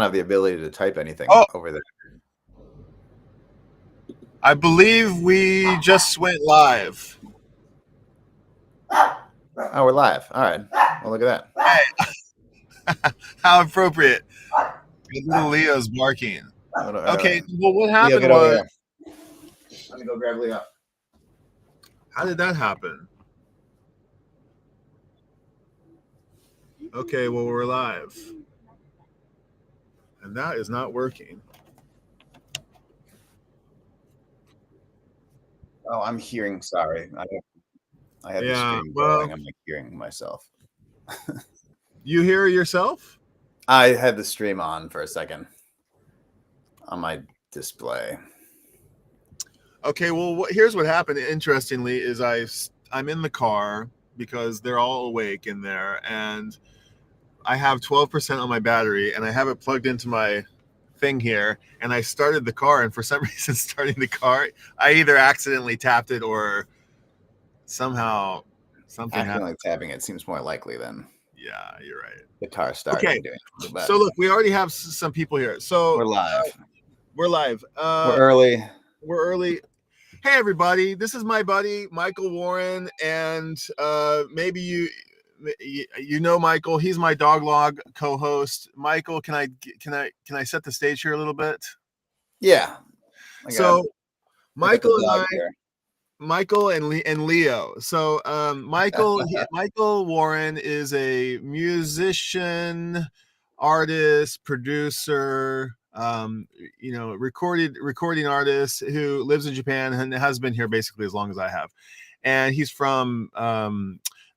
have the ability to type anything over there. I believe we just went live. Oh, we're live. All right. Well, look at that. Hey, how appropriate. Little Leo's barking. Okay, well, what happened Leo, was... Let me go grab Leo. How did that happen? Okay, well, we're live. And that is not working. Oh, I'm hearing. Sorry, I had the stream going. I'm like hearing myself. You hear yourself? I had the stream on for a second on my display. Okay, well, here's what happened. Interestingly, is I'm in the car because they're all awake in there, and I have 12% on my battery, and I have it plugged into my thing here, and I started the car, and for some reason starting the car, I either accidentally tapped it or somehow something accidentally tapping it seems more likely than you're right, the car started. Okay, so look, we already have some people here, so we're live. We're early. Hey everybody, this is my buddy Michael Warren, and maybe you know Michael. He's my Dog Log co-host. Michael, can I set the stage here a little bit? Yeah. So Michael and Leo. So Michael Warren is a musician, artist, producer, recording artist who lives in Japan and has been here basically as long as I have. And he's from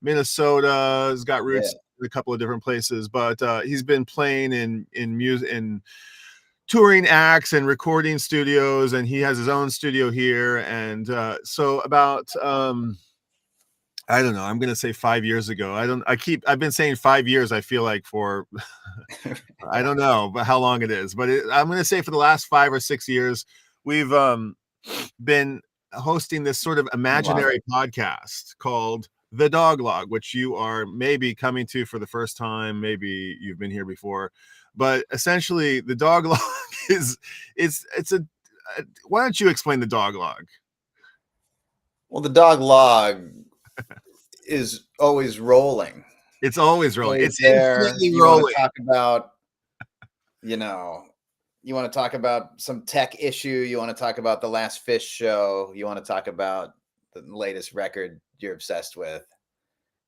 Minnesota. He's got roots in a couple of different places, but he's been playing in music, in touring acts and recording studios, and he has his own studio here. And so about I don't know, I'm gonna say 5 years ago. I've been saying 5 years, I feel like, for I don't know but how long it is, but I'm gonna say for the last 5 or 6 years we've been hosting this sort of imaginary podcast called The Dog Log, which you are maybe coming to for the first time, maybe you've been here before, but essentially the Dog Log is why don't you explain the Dog Log? Well, the Dog Log is always rolling. It's always rolling. It's infinitely rolling. Want to talk about, you want to talk about some tech issue. You want to talk about the last Phish show. You want to talk about the latest record you're obsessed with.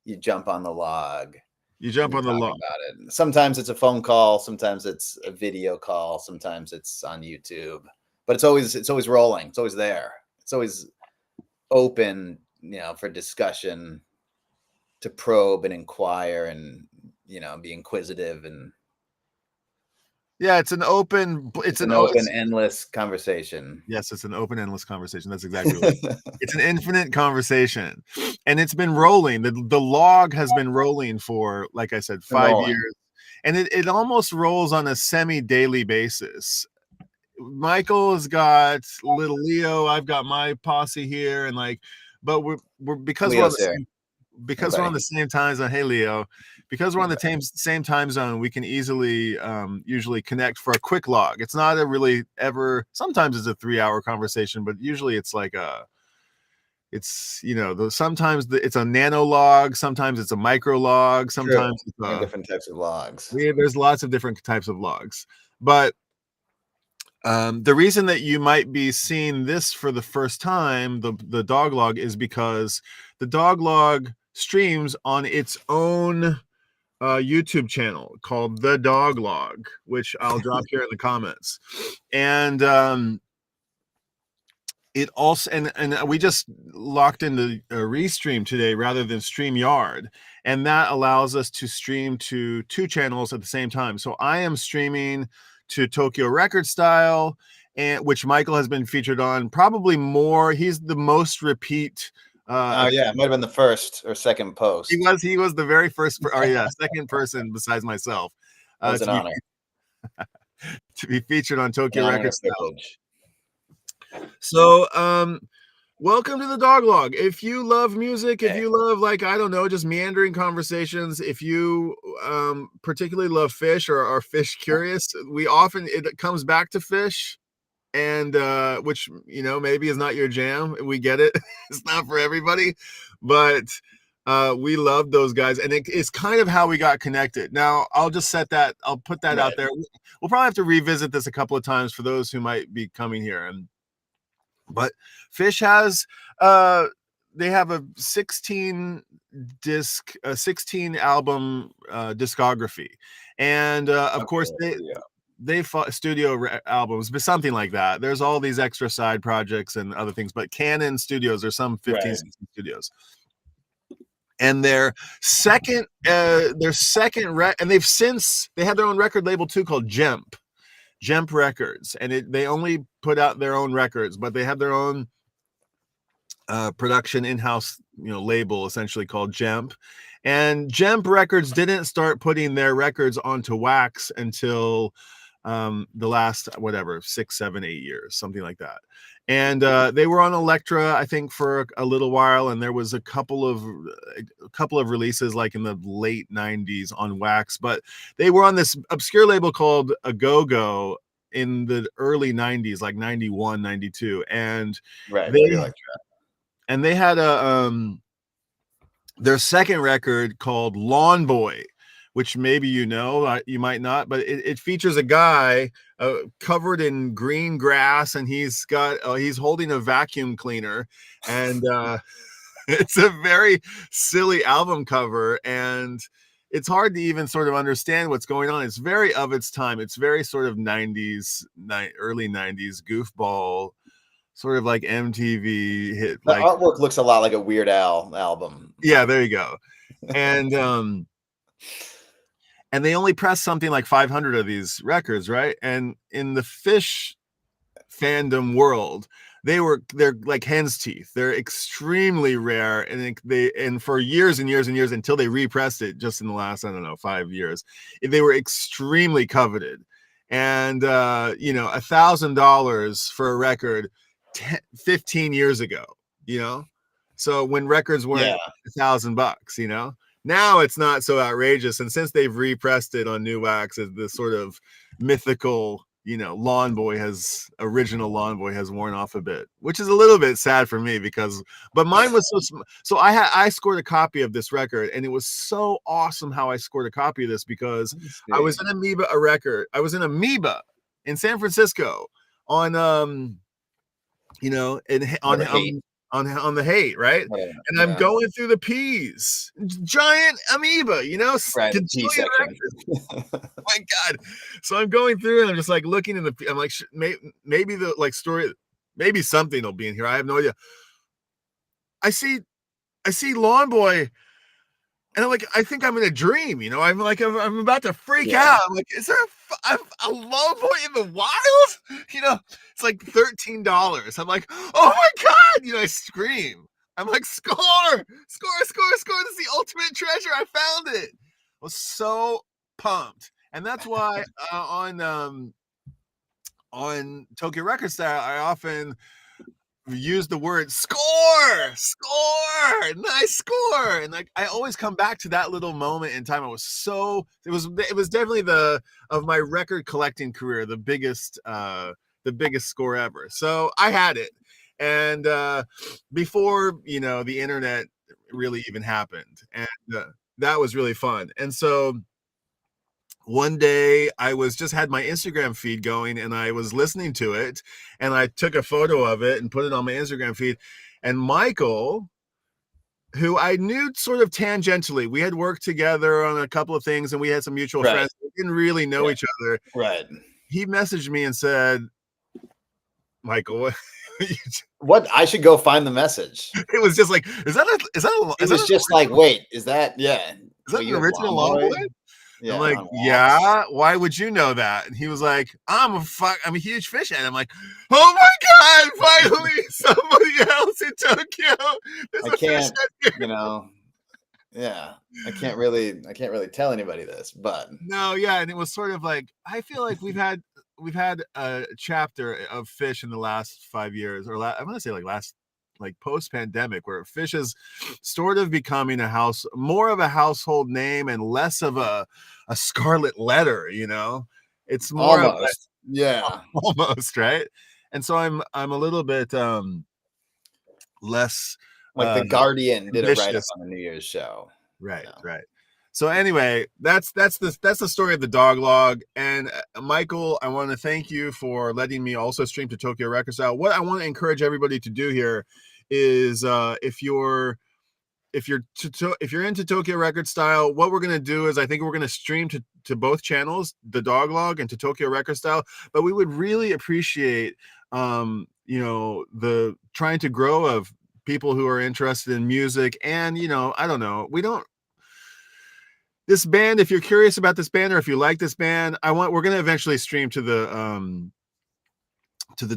You jump on the log. You jump on the log. About it. Sometimes it's a phone call. Sometimes it's a video call. Sometimes it's on YouTube. But it's always rolling. It's always there. It's always open, for discussion, to probe and inquire and, be inquisitive. And it's an open endless conversation. Yes, it's an open, endless conversation. That's exactly what it is. It's an infinite conversation, and it's been rolling. The log has been rolling for, like I said, 5 years, and it almost rolls on a semi-daily basis. Michael's got little Leo. I've got my posse here, and but we're because Leo's we're on the same time zone. Hey Leo, because we're on the same time zone, we can easily usually connect for a quick log. It's not a really ever. Sometimes it's a 3-hour conversation, but usually it's like sometimes it's a nano log, sometimes it's a micro log, sometimes it's different types of logs. There's lots of different types of logs, but the reason that you might be seeing this for the first time, the Dog Log, is because the Dog Log streams on its own YouTube channel called The Dog Log, which I'll drop here in the comments. And it also, and we just locked into a Restream today rather than StreamYard, and that allows us to stream to 2 channels at the same time. So I am streaming to Tokyo Record Style, and which Michael has been featured on probably more. He's the most repeat. It might have been the first or second post. He was the very first, second person besides myself. It's an honor to be featured on Tokyo Record Style. So Welcome to the Dog Log. If you love music, if Hey. you love, like, I don't know, just meandering conversations, if you particularly love Phish or are Phish curious, it comes back to Phish, and which, you know, maybe is not your jam. We get it. It's not for everybody, but we love those guys, and it's kind of how we got connected. Now, I'll put that out there. We'll probably have to revisit this a couple of times for those who might be coming here. But Phish has they have a 16 album discography, and of course they fought studio albums, but something like that. There's all these extra side projects and other things, but Canon Studios, there's some 15 16 studios. And their second and they had their own record label too, called Jemp Records, and they only put out their own records, but they have their own production in-house, label essentially called Jemp. And Jemp Records didn't start putting their records onto wax until the last 6, 7, 8 years, something like that. And they were on Elektra, I think, for a little while, and there was a couple of releases like in the late 90s on wax, but they were on this obscure label called A Go-Go in the early 90s, like 91, 92, and they had their second record called Lawnboy, which maybe you might not, but it features a guy covered in green grass, and he's holding a vacuum cleaner, and it's a very silly album cover, and it's hard to even sort of understand what's going on. It's very of its time. It's very sort of early 90s goofball, sort of like MTV hit. The artwork looks a lot like a Weird Al album. Yeah, there you go. And and they only pressed something like 500 of these records, right? And in the Phish fandom world, they're like hen's teeth. They're extremely rare, and for years and years and years, until they repressed it just in the last, I don't know, 5 years, they were extremely coveted. And $1,000 for a record 15 years ago, so when records weren't $1,000, now it's not so outrageous. And since they've repressed it on new wax, the sort of mythical, original Lawnboy has worn off a bit, which is a little bit sad for me but mine was so I scored a copy of this record, and it was so awesome how I scored a copy of this, because I was in Amoeba in San Francisco on on the Hate, right? And I'm going through the P's, giant amoeba, right, P section. My God. So I'm going through, and I'm just like looking I'm like, maybe the story, maybe something will be in here. I have no idea. I see Lawnboy, and I'm like, I think I'm in a dream, I'm about to freak out. I'm like, is there a Lawnboy in the wild? It's like $13. I'm like, oh my God, I scream. I'm like, score. This is the ultimate treasure. I found it. I was so pumped. And that's why on Tokyo Record Style, I often use the word score, nice score, and like I always come back to that little moment in time. It was definitely of my record collecting career, the biggest score ever. So I had it, and before the internet really even happened, and that was really fun. And so one day I had my Instagram feed going, and I was listening to it, and I took a photo of it and put it on my Instagram feed. And Michael, who I knew sort of tangentially, we had worked together on a couple of things, and we had some mutual friends. We didn't really know each other. Right. He messaged me and said, Michael, what? I should go find the message. It was just like, is that like, wait, is that an original Lawnboy? Yeah, I'm like, yeah, why would you know that? And he was like, I'm a huge Phish fan. I'm like, oh my God, finally somebody else in Tokyo. I can't, I can't really tell anybody this, but no, yeah. And it was sort of like, I feel like we've had a chapter of Phish in the last 5 years, or I'm going to say like last like post-pandemic, where Phish is sort of becoming more of a household name and less of a scarlet letter, you know. It's more of Almost. Yeah. almost, right? And so I'm a little bit less Like the Guardian did a write-up ambitious. on the New Year's show. Right, So. right. So anyway, that's the story of the dog log. And Michael, I want to thank you for letting me also stream to Tokyo Record Style. What I want to encourage everybody to do here is if you're into Tokyo Record Style, what we're going to do is I think we're going to stream to both channels, the dog log and to Tokyo Record Style. But we would really appreciate the trying to grow of people who are interested in music. And I don't know, this band, if you're curious about this band or if you like this band, we're going to eventually stream to the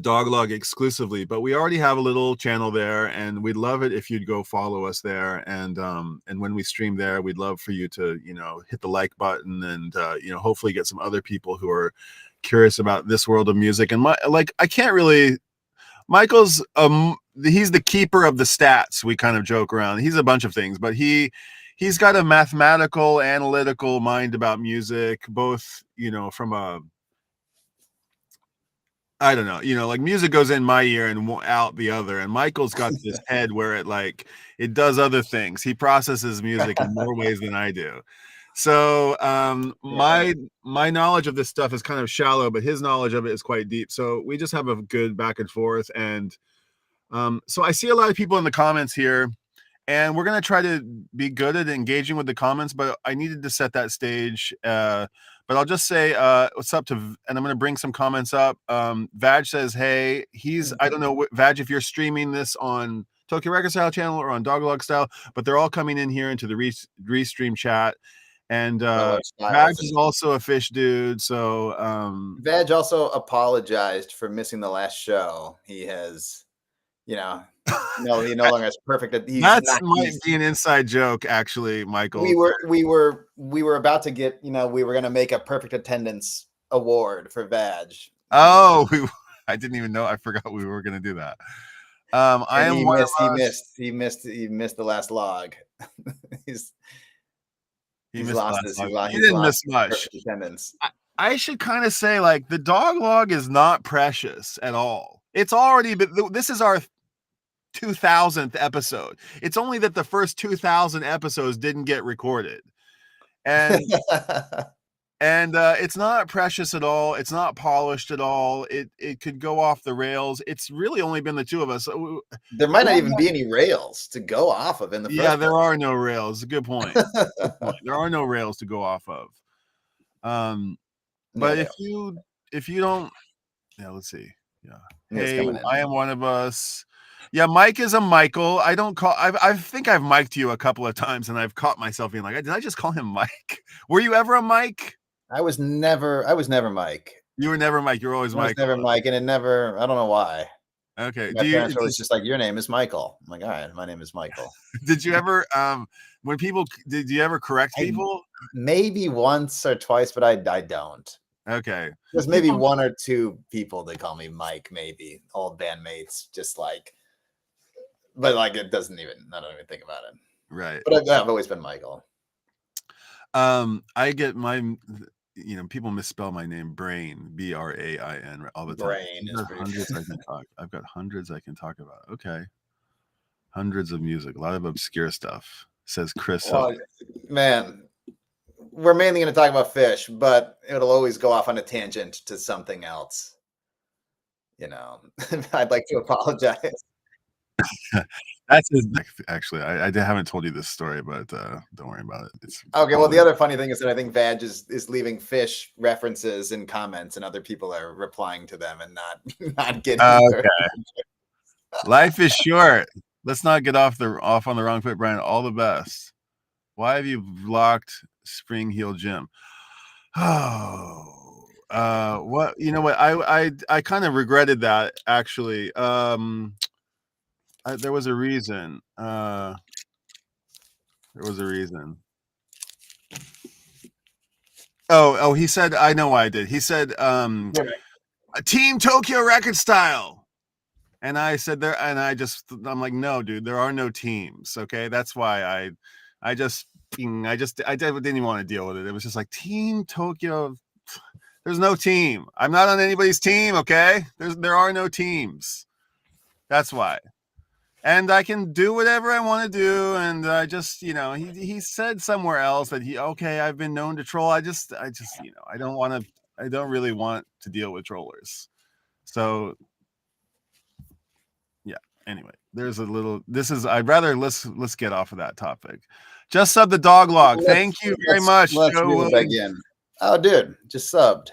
dog log exclusively, but we already have a little channel there, and we'd love it if you'd go follow us there. And when we stream there, we'd love for you to hit the like button and hopefully get some other people who are curious about this world of music. And Michael's he's the keeper of the stats. We kind of joke around. He's a bunch of things, but he's got a mathematical, analytical mind about music, both from a, I don't know, like music goes in my ear and out the other. And Michael's got this head where it does other things. He processes music in more ways than I do. So my knowledge of this stuff is kind of shallow, but his knowledge of it is quite deep. So we just have a good back and forth. And so I see a lot of people in the comments here, and we're going to try to be good at engaging with the comments, but I needed to set that stage. But I'll just say what's up and I'm going to bring some comments up. Vaj says, hey, I don't know, Vaj, if you're streaming this on Tokyo Record Style channel or on Doglog Style, but they're all coming in here into the restream chat. And Vaj is also a Phish dude. So Vaj also apologized for missing the last show. He has, no, he no longer has perfect. Might be an inside joke, actually, Michael. We were about to get, we were going to make a perfect attendance award for Vaj. Oh, I didn't even know. I forgot we were going to do that. He missed the last log. He didn't miss much attendance. I should kind of say, like, the dog log is not precious at all. It's already, this is our 2000th episode. It's only that the first 2000 episodes didn't get recorded, and it's not precious at all. It's not polished at all. It could go off the rails. It's really only been the two of us. There might not even be any rails to go off of in the first place. There are no rails. Good point. There are no rails to go off of. But if you don't, let's see. Hey, I am one of us. Yeah, Mike is a Michael. I think I've mic'd you a couple of times, and I've caught myself being like, did I just call him Mike? Were you ever a Mike? I was never Mike. You were never Mike. You were always Mike. Never Mike, and I don't know why. Okay. My parents were always just like, your name is Michael. I'm like, all right, my name is Michael. Did you ever did you ever correct people? Maybe once or twice, but I don't. Okay. There's maybe one or two people that call me Mike, maybe old bandmates, just like, but like I don't even think about it. Right. But I've always been Michael. I get people misspell my name, Brain, Brain, all the time. Brain is hundreds I can talk. I've got hundreds I can talk about. Okay. Hundreds of music, a lot of obscure stuff, says Chris. Man, we're mainly going to talk about Phish, but it'll always go off on a tangent to something else. I'd like to apologize. That's actually, I haven't told you this story, but don't worry about it. It's okay. Well, the other funny thing is that I think Vaj is leaving Phish references in comments, and other people are replying to them and not getting. Okay. Life is short. Let's not get off on the wrong foot, Brian. All the best. Why have you blocked Spring Heel Jim? Oh, what? You know what? I kind of regretted that, actually. There was a reason. There was a reason. Oh, he said, I know why I did. He said, Team Tokyo Record Style. And I said there, and I'm like, no, dude, there are no teams. Okay. That's why I didn't even want to deal with it. It was just like Team Tokyo. There's no team. I'm not on anybody's team. Okay. There are no teams. That's why. And I can do whatever I want to do. And I just, he said somewhere else that I've been known to troll. I just, I don't really want to deal with trollers. So yeah. Anyway, let's get off of that topic. Just sub the dog log. Thank you very much, Joe Williams. Oh, dude, just subbed.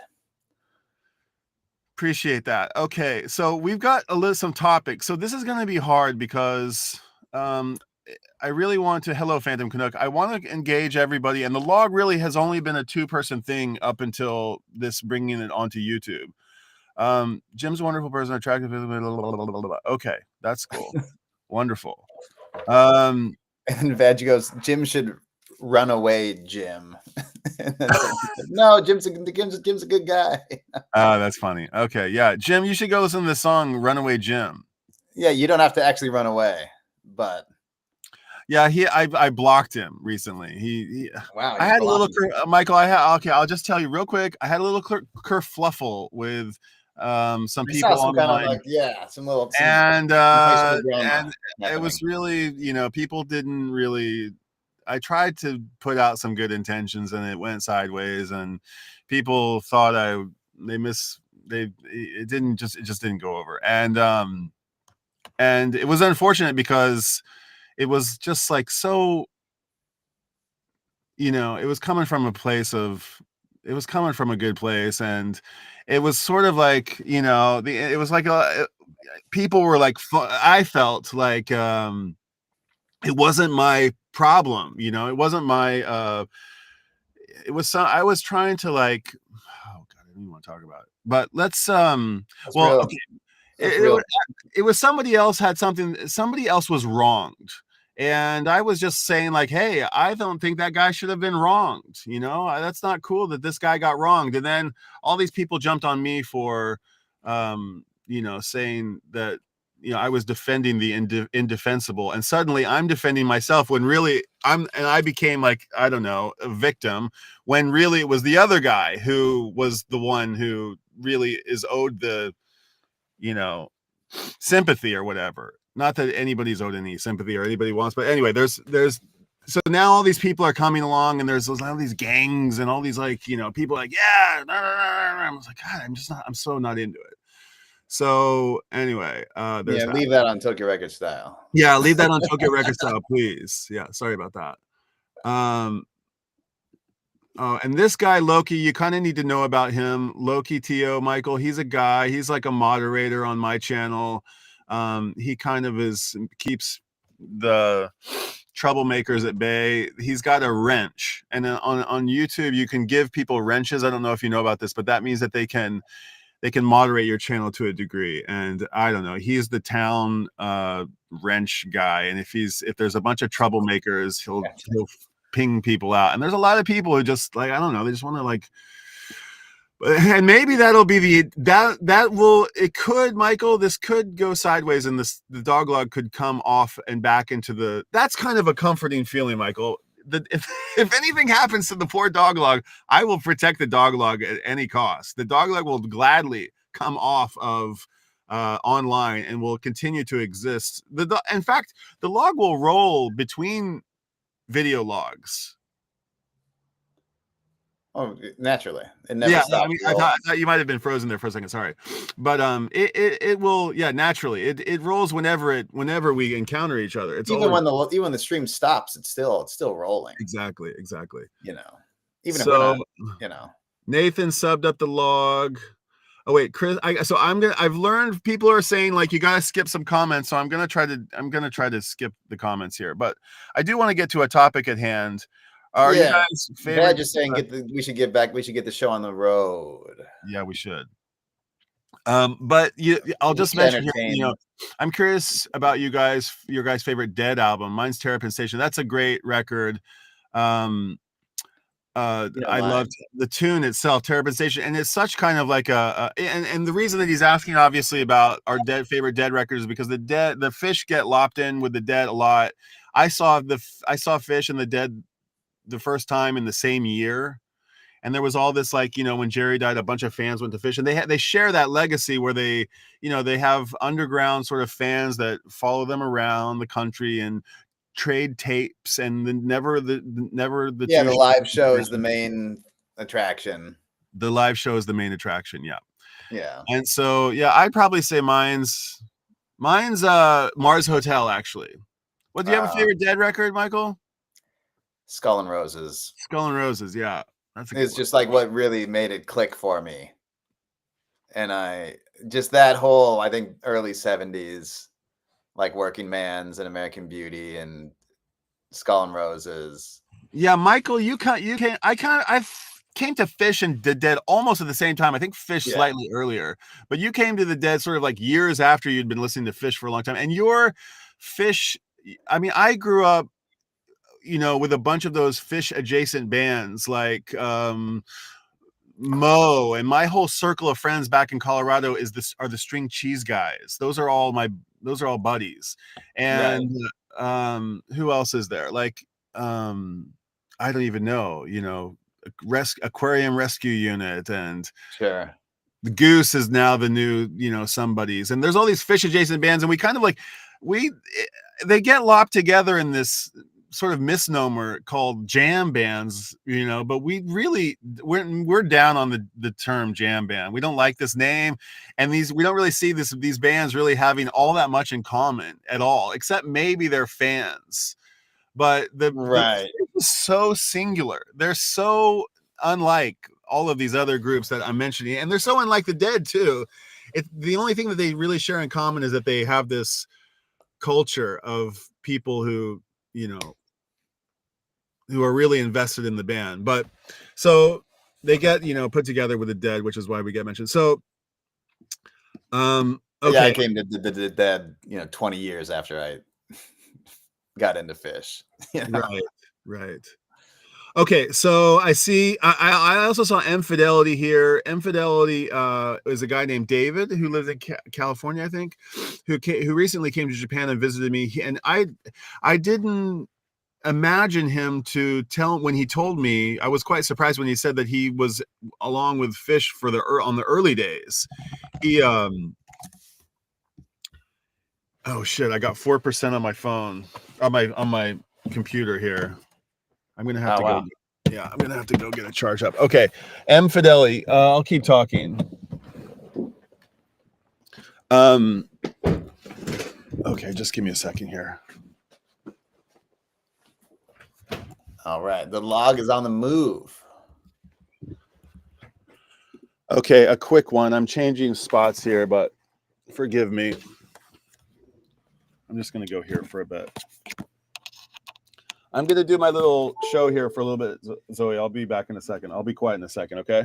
Appreciate that. Okay, so we've got some topics. So this is going to be hard because I really want to. Hello, Phantom Canuck. I want to engage everybody, and the log really has only been a 2-person thing up until this bringing it onto YouTube. Jim's a wonderful person, attractive. Okay, that's cool. Wonderful. And Veg goes, Jim should run away, Jim. No, Jim's a good guy. Oh, that's funny. Okay, yeah, Jim, you should go listen to the song "Runaway Jim." Yeah, you don't have to actually run away, but yeah, I blocked him recently. Wow. I had a little Michael. I'll just tell you real quick. I had a little kerfluffle with some people online. And it was really, people didn't really. I tried to put out some good intentions, and it went sideways, and people thought it just didn't go over, and it was unfortunate because it was just like so. It was coming from a good place, and it was sort of like, it was like people were like, I felt like it wasn't my problem, it wasn't my it was I was trying to like, oh god, I don't even want to talk about it, but let's okay. It was somebody else had something, somebody else was wronged. And I was just saying like, hey, I don't think that guy should have been wronged. That's not cool that this guy got wronged. And then all these people jumped on me for, saying that, I was defending the indefensible. And suddenly I'm defending myself when really I became like, I don't know, a victim, when really it was the other guy who was the one who really is owed the, sympathy or whatever. Not that anybody's owed any sympathy or anybody wants, but anyway, there's so now all these people are coming along, and there's all these gangs and all these people like, yeah, I was like, God, I'm so not into it. So anyway, leave that on Tokyo Record Style. Yeah, leave that on Tokyo Record Style, please. Yeah, sorry about that. And this guy, Loki, you kind of need to know about him. Loki Tio, Michael, he's a guy. He's like a moderator on my channel. He kind of keeps the troublemakers at bay. He's got a wrench. And then on YouTube, you can give people wrenches. I don't know if you know about this, but that means that they can moderate your channel to a degree. And I don't know, he's the town wrench guy. And if there's a bunch of troublemakers, he'll ping people out. And there's a lot of people who just like, I don't know, they just want to like, and maybe that'll be Michael, this could go sideways, and the dog log could come off and back into that's kind of a comforting feeling, Michael. If anything happens to the poor dog log, I will protect the dog log at any cost. The dog log will gladly come off of online and will continue to exist. In fact, the log will roll between video logs. Oh, naturally. It never stops. I thought you might have been frozen there for a second. Sorry, but it will. Yeah, naturally, it rolls whenever we encounter each other. It's even when the stream stops, it's still rolling. Exactly. Even so, if Nathan subbed up the log. Oh wait, Chris. I've learned people are saying like you gotta skip some comments, so I'm gonna try to skip the comments here. But I do want to get to a topic at hand. Are you guys favorite? Just saying we should get the show on the road. Yeah, we should. But I'll just mention here, I'm curious about your guys' favorite Dead album. Mine's Terrapin Station. That's a great record. I loved the tune itself, Terrapin Station, and it's such kind of like and the reason that he's asking obviously about our favorite Dead records is because the Phish get lopped in with the Dead a lot. I saw Phish and the Dead the first time in the same year, and there was all this like, when Jerry died, a bunch of fans went to Phish, and they share that legacy where they have underground sort of fans that follow them around the country and trade tapes, and never the the live show is the main attraction. The live show is the main attraction. Yeah. And so I'd probably say mine's Mars Hotel, actually. What, do you have a favorite Dead record, Michael? Skull and Roses. Yeah, it's just like what really made it click for me. And I just that whole, I think, early 70s, like Working Man's and American Beauty and Skull and Roses. Yeah, Michael, I came to Phish and the Dead almost at the same time. I think Phish slightly earlier, but you came to the Dead sort of like years after you'd been listening to Phish for a long time. And your Phish, I mean, I grew up, with a bunch of those Phish adjacent bands like Mo, and my whole circle of friends back in Colorado are the String Cheese Guys. Those are all buddies. And who else is there? Like I don't even know, Aquarium Rescue Unit, and sure, the Goose is now the new, somebody's, and there's all these Phish adjacent bands, and we kind of like they get lopped together in this sort of misnomer called jam bands, but we're down on the term jam band. We don't like this name, and we don't really see these bands really having all that much in common at all, except maybe they're fans. But the is so singular. They're so unlike all of these other groups that I'm mentioning, and they're so unlike the Dead too. The only thing that they really share in common is that they have this culture of people who are really invested in the band. But so they get put together with the Dead, which is why we get mentioned. So okay, I came to the Dead 20 years after I got into Phish. Right. Okay, so I see. I also saw M Fidelity here. M Fidelity is a guy named David who lives in California, I think, who recently came to Japan and visited me. And I didn't imagine him to tell. When he told me, I was quite surprised when he said that he was along with Phish on the early days. He oh shit! I got 4% on my phone, on my computer here. I'm gonna have to go. Yeah, I'm gonna have to go get a charge up. Okay, M Fidelity. I'll keep talking. Okay, just give me a second here. All right, the log is on the move. Okay, a quick one. I'm changing spots here, but forgive me. I'm just gonna go here for a bit. I'm gonna do my little show here for a little bit, Zoe. I'll be back in a second. I'll be quiet in a second, okay?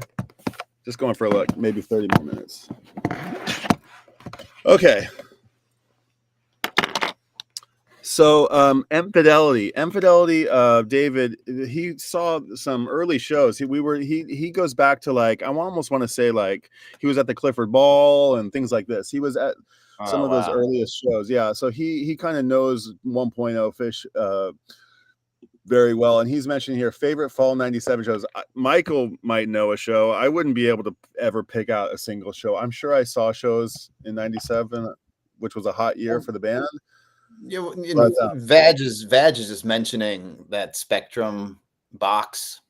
Just going for like maybe 30 more minutes. Okay. So M Fidelity, David, he saw some early shows. He goes back to like, I almost want to say like he was at the Clifford Ball and things like this. He was at some of those earliest shows. Yeah. So he kind of knows 1.0 Phish very well. And he's mentioning here favorite fall 97 shows. Michael might know a show. I wouldn't be able to ever pick out a single show. I'm sure I saw shows in 97, which was a hot year for the band. Vag is just mentioning that Spectrum box.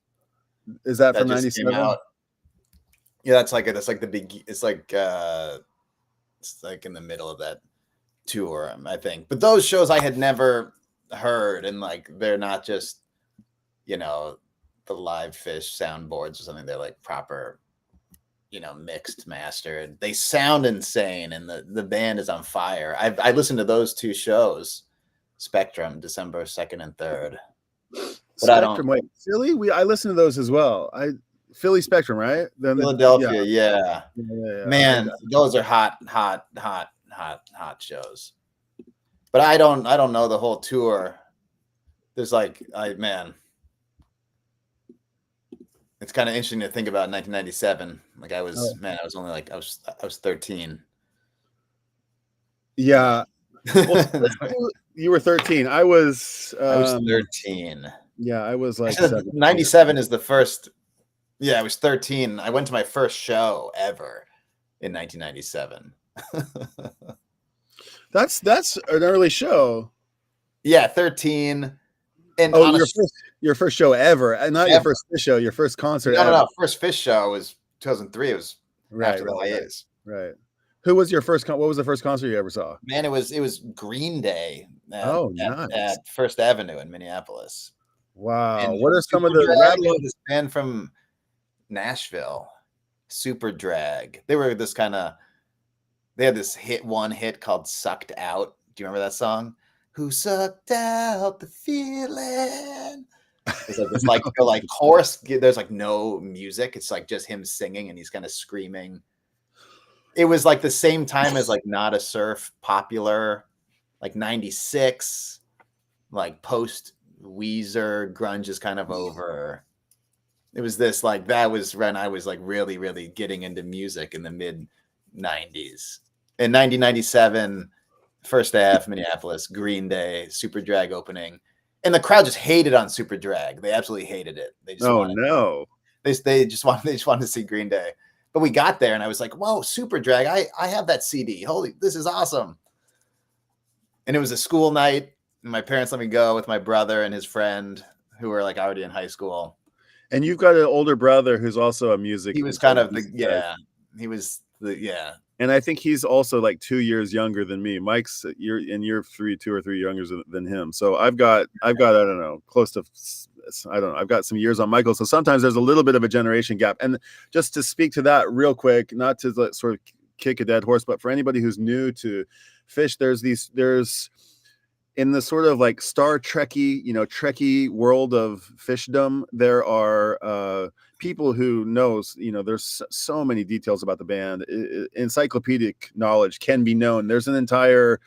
Is that from 97? Yeah, that's like the big. It's like in the middle of that tour, I think. But those shows I had never heard, and like they're not just the live Phish soundboards or something. They're like proper mixed, mastered. They sound insane, and the band is on fire. I listened to those two shows, Spectrum, December 2nd and 3rd. But Spectrum, wait, Philly? I listened to those as well. Philly Spectrum, right? Philadelphia, yeah. Man, those are hot shows. But I don't know the whole tour. There's like, man. it's kind of interesting to think about 1997. Like I was, Oh. man, I was only like I was 13. Yeah. Well, you were 13. I was 13. Yeah, I was like Actually, 17. 97 is the first. Yeah, I was 13. I went to my first show ever in 1997. That's an early show. Yeah, 13. And Oh, your first show ever, not your Ever. first Phish show, your first concert no, ever. no. First Phish show was 2003. It was after the hiatus. Right. Who was your first? What was the first concert you ever saw? Man, it was Green Day. Nice. At First Avenue in Minneapolis. Wow. And What are some of Super the Drag, this band from Nashville, Super Drag. They were this kind of. They had this one hit called "Sucked Out." Do you remember that song? Who sucked out the feeling? It's like this like chorus. There's like no music. It's like just him singing and he's kind of screaming. It was like the same time as like Not a Surf, Popular, like 96, like post Weezer, grunge is kind of over. It was this like that was when I was like really, really getting into music in the mid 90s. In 1997, First Ave, Minneapolis, Green Day, Super Drag opening. And the crowd just hated on Super Drag. They absolutely hated it. They just they just wanted to see Green Day. But we got there and I was like, whoa, Super Drag. I have that CD. Holy, this is awesome. And it was a school night. And my parents let me go with my brother and his friend who were like already in high school. And you've got an older brother who's also a music. He was kind of he was And I think he's also like 2 years younger than me. Mike's you're 2 or 3 younger than him. So I've got I don't know, close to I've got some years on Michael. So sometimes there's a little bit of a generation gap. And just to speak to that real quick, not to sort of kick a dead horse, but for anybody who's new to Phish, there's in the sort of like Star Trekky, Trekky world of Fishdom, there are people who knows, there's so many details about the band. Encyclopedic knowledge can be known. There's an entire,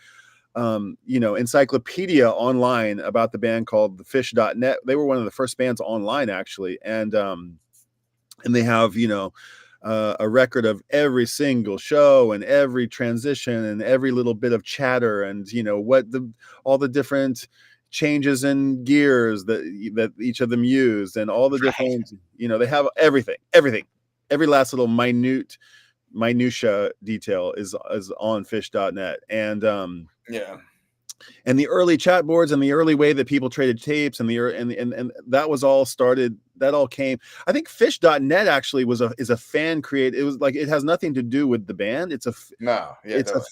encyclopedia online about the band called the Phish.net. They were one of the first bands online, actually. And they have, a record of every single show and every transition and every little bit of chatter and, all the different changes in gears that each of them used and all the different, they have everything, every last little minutia detail is on Phish.net. And and the early chat boards and the early way that people traded tapes and that was all started. That all came. I think Phish.net actually is a fan create. It was like it has nothing to do with the band. It's a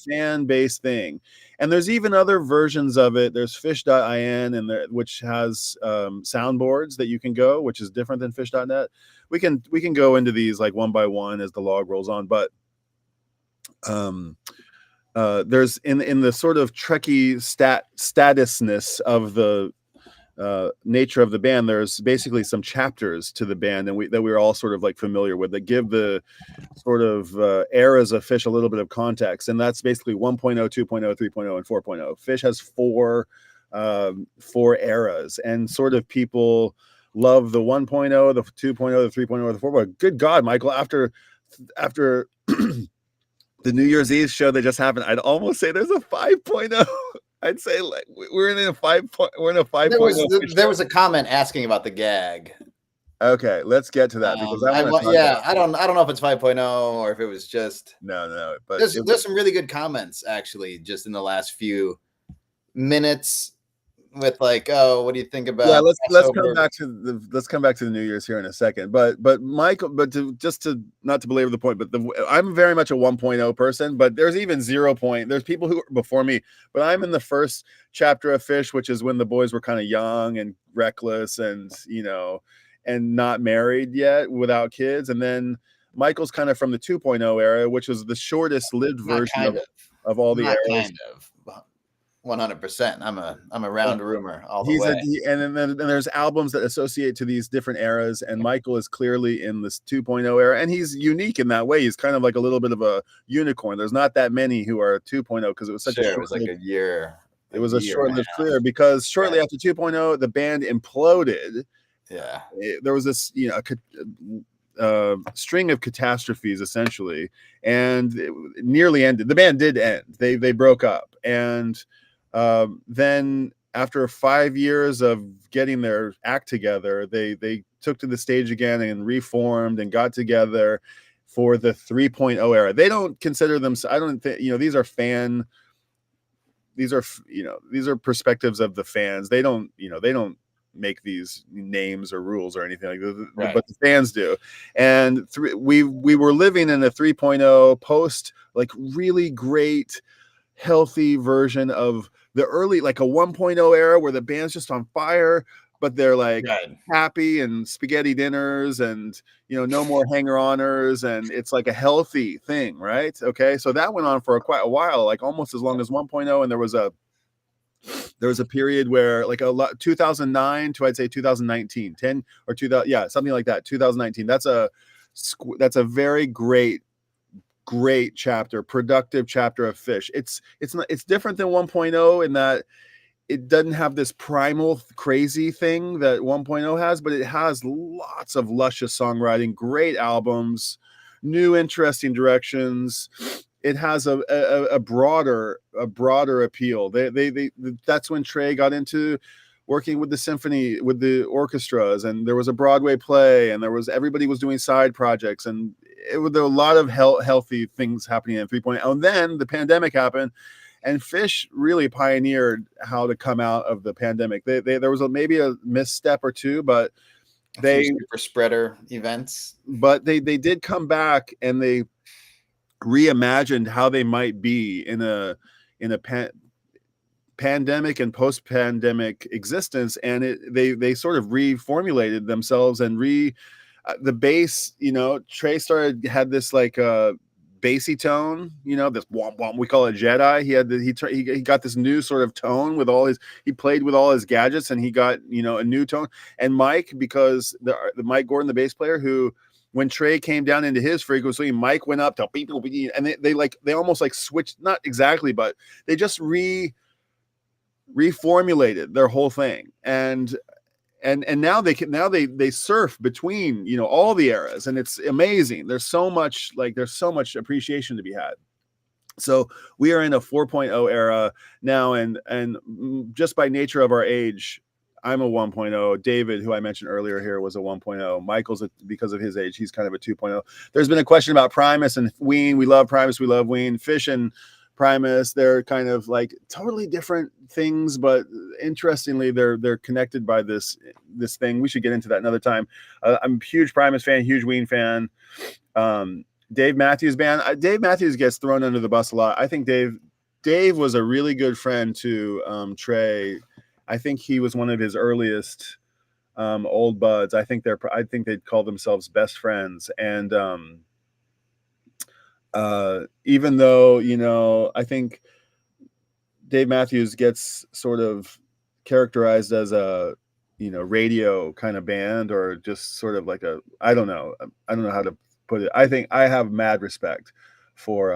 fan based thing. And there's even other versions of it. There's Phish.in which has soundboards that you can go, which is different than Phish.net. We can go into these like one by one as the log rolls on, but there's in the sort of Trekkie statusness of the nature of the band, there's basically some chapters to the band and that we're all sort of like familiar with that give the sort of eras of Phish a little bit of context. And that's basically 1.0, 2.0, 3.0, and 4.0. Phish has four eras, and sort of people love the 1.0, the 2.0, the 3.0, the 4.0. Good God, Michael, after the New Year's Eve show that just happened, I'd almost say there's a 5.0. I'd say like we're in a 5.0. There was a comment asking about the gag. Okay, let's get to that because I don't know if it's 5.0 or if it was just no. But there's some really good comments actually just in the last few minutes with like, oh, what do you think about? Yeah, let's come back to the New Year's here in a second. But Michael, to not to belabor the point, but I'm very much a 1.0 person. But there's even 0. There's people who are before me, but I'm in the first chapter of Phish, which is when the boys were kind of young and reckless, and and not married yet, without kids. And then Michael's kind of from the 2.0 era, which was the shortest lived version of all the eras. Kind of. 100%. I'm a round roomer all the way. And then there's albums that associate to these different eras, and Michael is clearly in this 2.0 era, and he's unique in that way. He's kind of like a little bit of a unicorn. There's not that many who are 2.0 because it was such it was like a year. It was a short-lived career because shortly after 2.0, the band imploded, Yeah. There was this, string of catastrophes essentially, and it nearly ended. The band did end. They broke up, and then after 5 years of getting their act together, they took to the stage again and reformed and got together for the 3.0 era. They don't consider them. I don't think these are these are perspectives of the fans. They don't make these names or rules or anything like that, Right. but the fans do. And we were living in a 3.0 post, like really great healthy version of the early, like a 1.0 era where the band's just on fire, but they're like happy and spaghetti dinners and no more hanger-oners, and it's like a healthy thing, right? Okay, so that went on for quite a while, like almost as long as 1.0. And there was a period where like 2009 to I'd say 2019, 10 or 2000, something like that, 2019. That's a very great chapter, productive chapter of Phish. It's different than 1.0 in that it doesn't have this primal crazy thing that 1.0 has, but it has lots of luscious songwriting, great albums, new interesting directions. It has a broader appeal. That's when Trey got into working with the symphony, with the orchestras, and there was a Broadway play, and everybody was doing side projects, and there were a lot of healthy things happening in 3.0. And then the pandemic happened, and Phish really pioneered how to come out of the pandemic. There was maybe a misstep or two, but they super spreader events. But they did come back, and they reimagined how they might be in a pandemic and post-pandemic existence, and they sort of reformulated themselves and the bass. Trey had this like bassy tone, this womp womp, we call it Jedi. He got this new sort of tone with he played with all his gadgets, and he got a new tone. And Mike, because the Mike Gordon, the bass player, who when Trey came down into his frequency, Mike went up to beep, and they almost like switched, not exactly, but they just reformulated their whole thing. And now they surf between all the eras, and it's amazing. There's so much appreciation to be had. So we are in a 4.0 era now, and just by nature of our age, I'm a 1.0. David, who I mentioned earlier here, was a 1.0. Michael's because of his age, he's kind of a 2.0. There's been a question about Primus and Ween. We love Primus, we love Ween. Phish and Primus, they're kind of like totally different things, but interestingly, they're connected by this thing. We should get into that another time. I'm a huge Primus fan, huge Ween fan. Dave Matthews Band. Dave Matthews gets thrown under the bus a lot. I think Dave was a really good friend to Trey. I think he was one of his earliest old buds. I think they'd call themselves best friends. And even though, I think Dave Matthews gets sort of characterized as a, radio kind of band, or just sort of like I don't know how to put it. I think I have mad respect for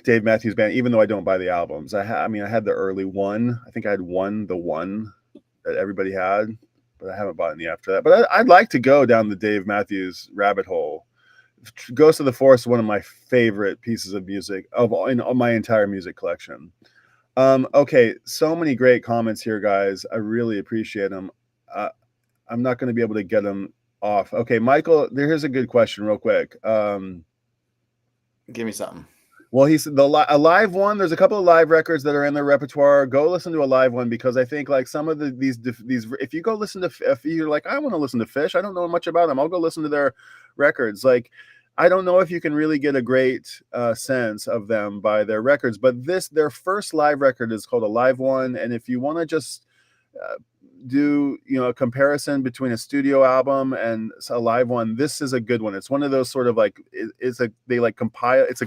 Dave Matthews Band, even though I don't buy the albums. I had the early one. I think I had the one that everybody had, but I haven't bought any after that. But I'd like to go down the Dave Matthews rabbit hole. Ghost of the Forest is one of my favorite pieces of music in my entire music collection. Okay, so many great comments here, guys. I really appreciate them. I'm not going to be able to get them off. Okay, Michael, here's a good question real quick. Give me something. Well, he said a live one. There's a couple of live records that are in their repertoire. Go listen to a live one, because I think like some of these, if you go listen to, if you're like, I want to listen to Phish, I don't know much about them, I'll go listen to their records. Like, I don't know if you can really get a great sense of them by their records, but their first live record is called a live one. And if you want to just do a comparison between a studio album and a live one, this is a good one. It's one of those sort of like it's a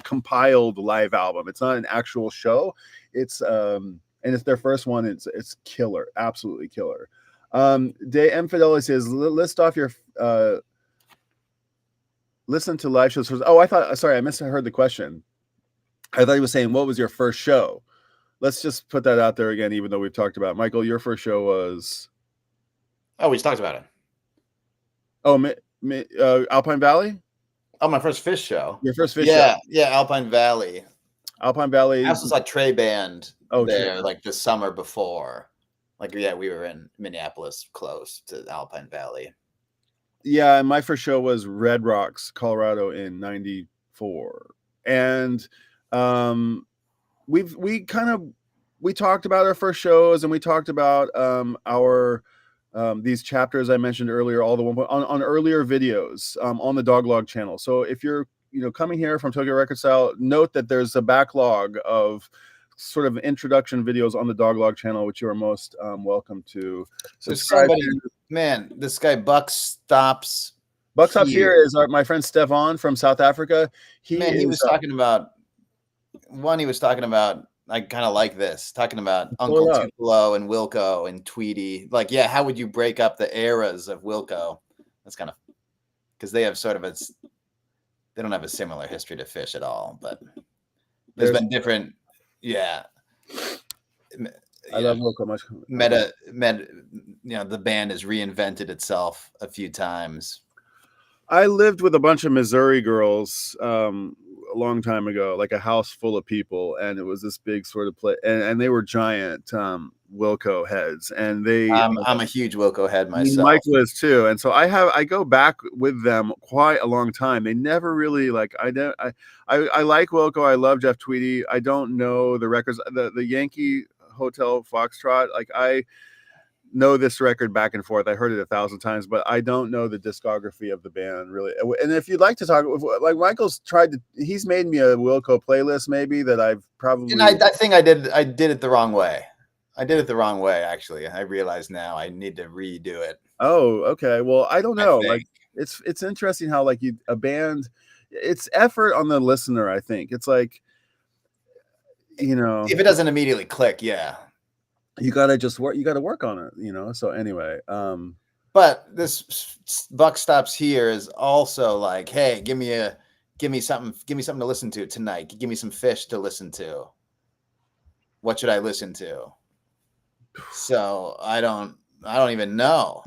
compiled live album. It's not an actual show. It's and it's their first one. It's killer, absolutely killer. De M Fidelity says, list off your listen to live shows. I misheard the question. I thought he was saying, what was your first show? Let's just put that out there again, even though we've talked about it. Michael, your first show was Oh, we just talked about it. Oh, Alpine Valley. Oh, my first Phish show. Your first Phish Yeah, show. yeah, Alpine Valley. Alpine Valley. I also saw Trey Band Oh, there Trey. like the summer before. Like, yeah, we were in Minneapolis, close to Alpine Valley. Yeah, and my first show was Red Rocks, Colorado in '94. And we talked about our first shows, and we talked about our these chapters I mentioned earlier, all the on earlier videos on the Doglog channel. So if you're coming here from Tokyo Record Style, note that there's a backlog of sort of introduction videos on the Doglog channel, which you are most welcome to subscribe to. Man, this guy Buck Stops. Buck Stops here is my friend Stefan from South Africa. He was talking about one. He was talking about, I kind of like this, talking about Uncle Tupelo and Wilco and Tweety. Like, yeah, how would you break up the eras of Wilco? That's kind of, because they have sort of they don't have a similar history to Phish at all, but there's been different. Yeah. I love Wilco much. The band has reinvented itself a few times. I lived with a bunch of Missouri girls a long time ago, like a house full of people, and it was this big sort of play, and they were giant Wilco heads, and I'm a huge Wilco head myself. Mike was too, and so I go back with them quite a long time. They never really like I like Wilco. I love Jeff Tweedy. I don't know the records, the Yankee Hotel Foxtrot. Like, I know this record back and forth. I heard it 1,000 times, but I don't know the discography of the band really. And if you'd like to talk, like, Michael's he's made me a Wilco playlist maybe that I've probably. And I think I did it the wrong way. I did it the wrong way, actually. I realize now I need to redo it. Oh, okay. Well, I don't know. Like, it's interesting how, like, a band, it's effort on the listener. I think it's like, if it doesn't immediately click, yeah, you gotta just work. You gotta work on it, So anyway, but this Buck Stops here is also like, hey, give me something to listen to tonight. Give me some Phish to listen to. What should I listen to? So I don't even know.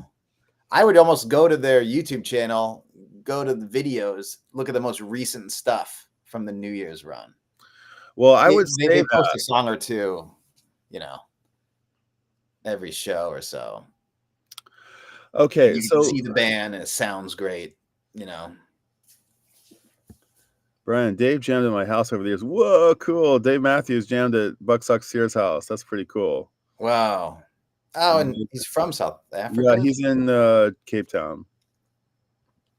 I would almost go to their YouTube channel, go to the videos, look at the most recent stuff from the New Year's run. Well, I would say they post a song or two, every show or so. Okay, you can see the band and it sounds great, Brian, Dave jammed at my house over the years. Whoa, cool. Dave Matthews jammed at Buck Stops Sears' house. That's pretty cool. Wow. Oh, and he's from South Africa. Yeah, he's in Cape Town.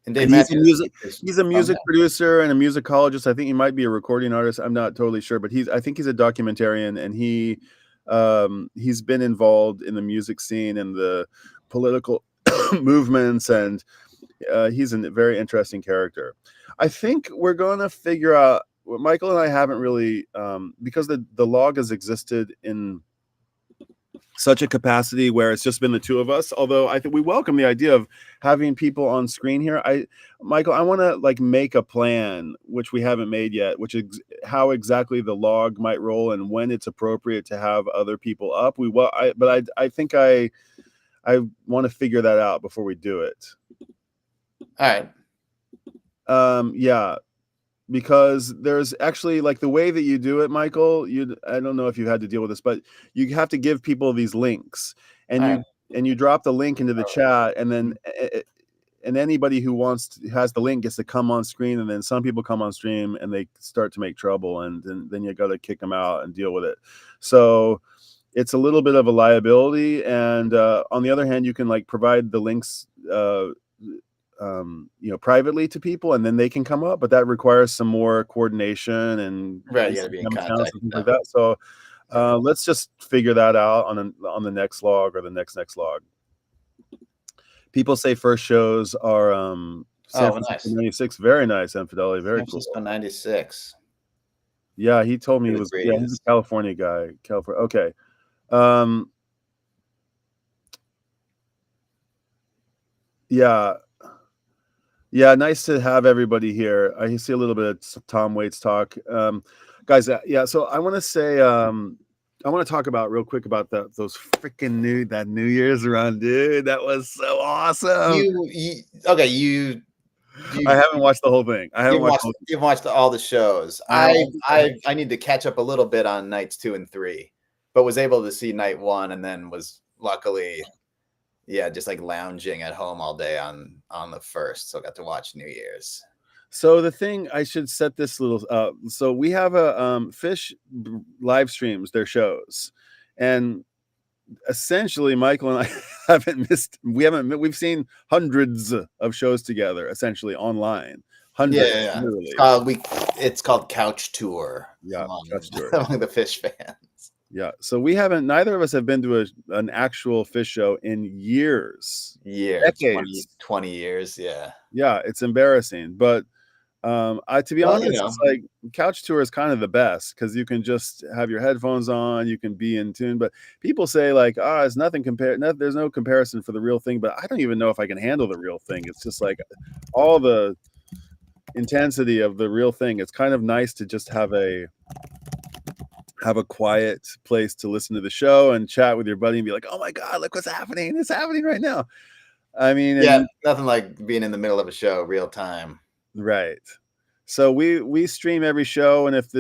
And Dave Matthews, he's a music producer and a musicologist. I think he might be a recording artist. I'm not totally sure, but I think he's a documentarian, and he's been involved in the music scene and the political movements, and he's a very interesting character. I think we're going to figure out what Michael and I haven't really, because the log has existed in such a capacity where it's just been the two of us. Although I think we welcome the idea of having people on screen here. Michael, I want to like make a plan, which we haven't made yet, which is how exactly the log might roll and when it's appropriate to have other people up. I think I want to figure that out before we do it. All right. Yeah. Because there's actually, like, the way that you do it, Michael, I don't know if you've had to deal with this, but you have to give people these links, and you drop the link into the chat, and then and anybody who has the link gets to come on screen, and then some people come on stream and they start to make trouble, and then you got to kick them out and deal with it. So it's a little bit of a liability, and on the other hand, you can like provide the links privately to people, and then they can come up, but that requires some more coordination and you gotta be in contact like that. So let's just figure that out on the next log or the next log. People say first shows are San Francisco 96. Very nice, Infidelity. Very San Francisco 96. Yeah, he told me he's a California guy. Okay. Yeah, nice to have everybody here. I see a little bit of Tom Waits talk. Guys, yeah, so I want to say I want to talk about real quick about those freaking New Year's run, dude. That was so awesome. Okay, you I haven't watched the whole thing. I haven't watched. You've watched all the shows. I need to catch up a little bit on nights 2 and 3, but was able to see night 1, and then was luckily, just like lounging at home all day on the 1st. So I got to watch New Year's. So the thing, I should set this little so we have a Phish live streams their shows, and essentially Michael and I we've seen hundreds of shows together, essentially online. Hundreds. It's called Couch Tour. Yeah, Couch Tour among the Phish fans. Yeah, so neither of us have been to an actual Phish show in years, decades, 20 years. Yeah, it's embarrassing, but to be honest, it's like Couch Tour is kind of the best because you can just have your headphones on, you can be in tune. But people say like, it's nothing there's no comparison for the real thing. But I don't even know if I can handle the real thing. It's just like all the intensity of the real thing. It's kind of nice to just have a quiet place to listen to the show and chat with your buddy and be like, oh my God, look what's happening. It's happening right now. I mean, nothing like being in the middle of a show real time. Right. So we stream every show, and if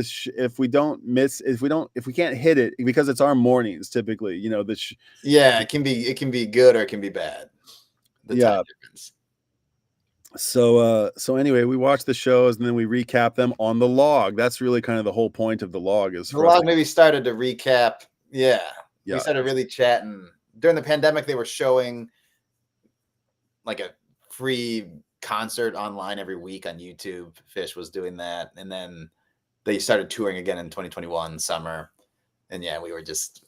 we can't hit it, because it's our mornings typically, it can be good or it can be bad. The time difference. So anyway, we watch the shows and then we recap them on the log. That's really kind of the whole point of the log. Is the log maybe started to recap. Yeah. We started really chatting during the pandemic. They were showing like a free concert online every week on YouTube. Phish was doing that, and then they started touring again in 2021 summer, and we were just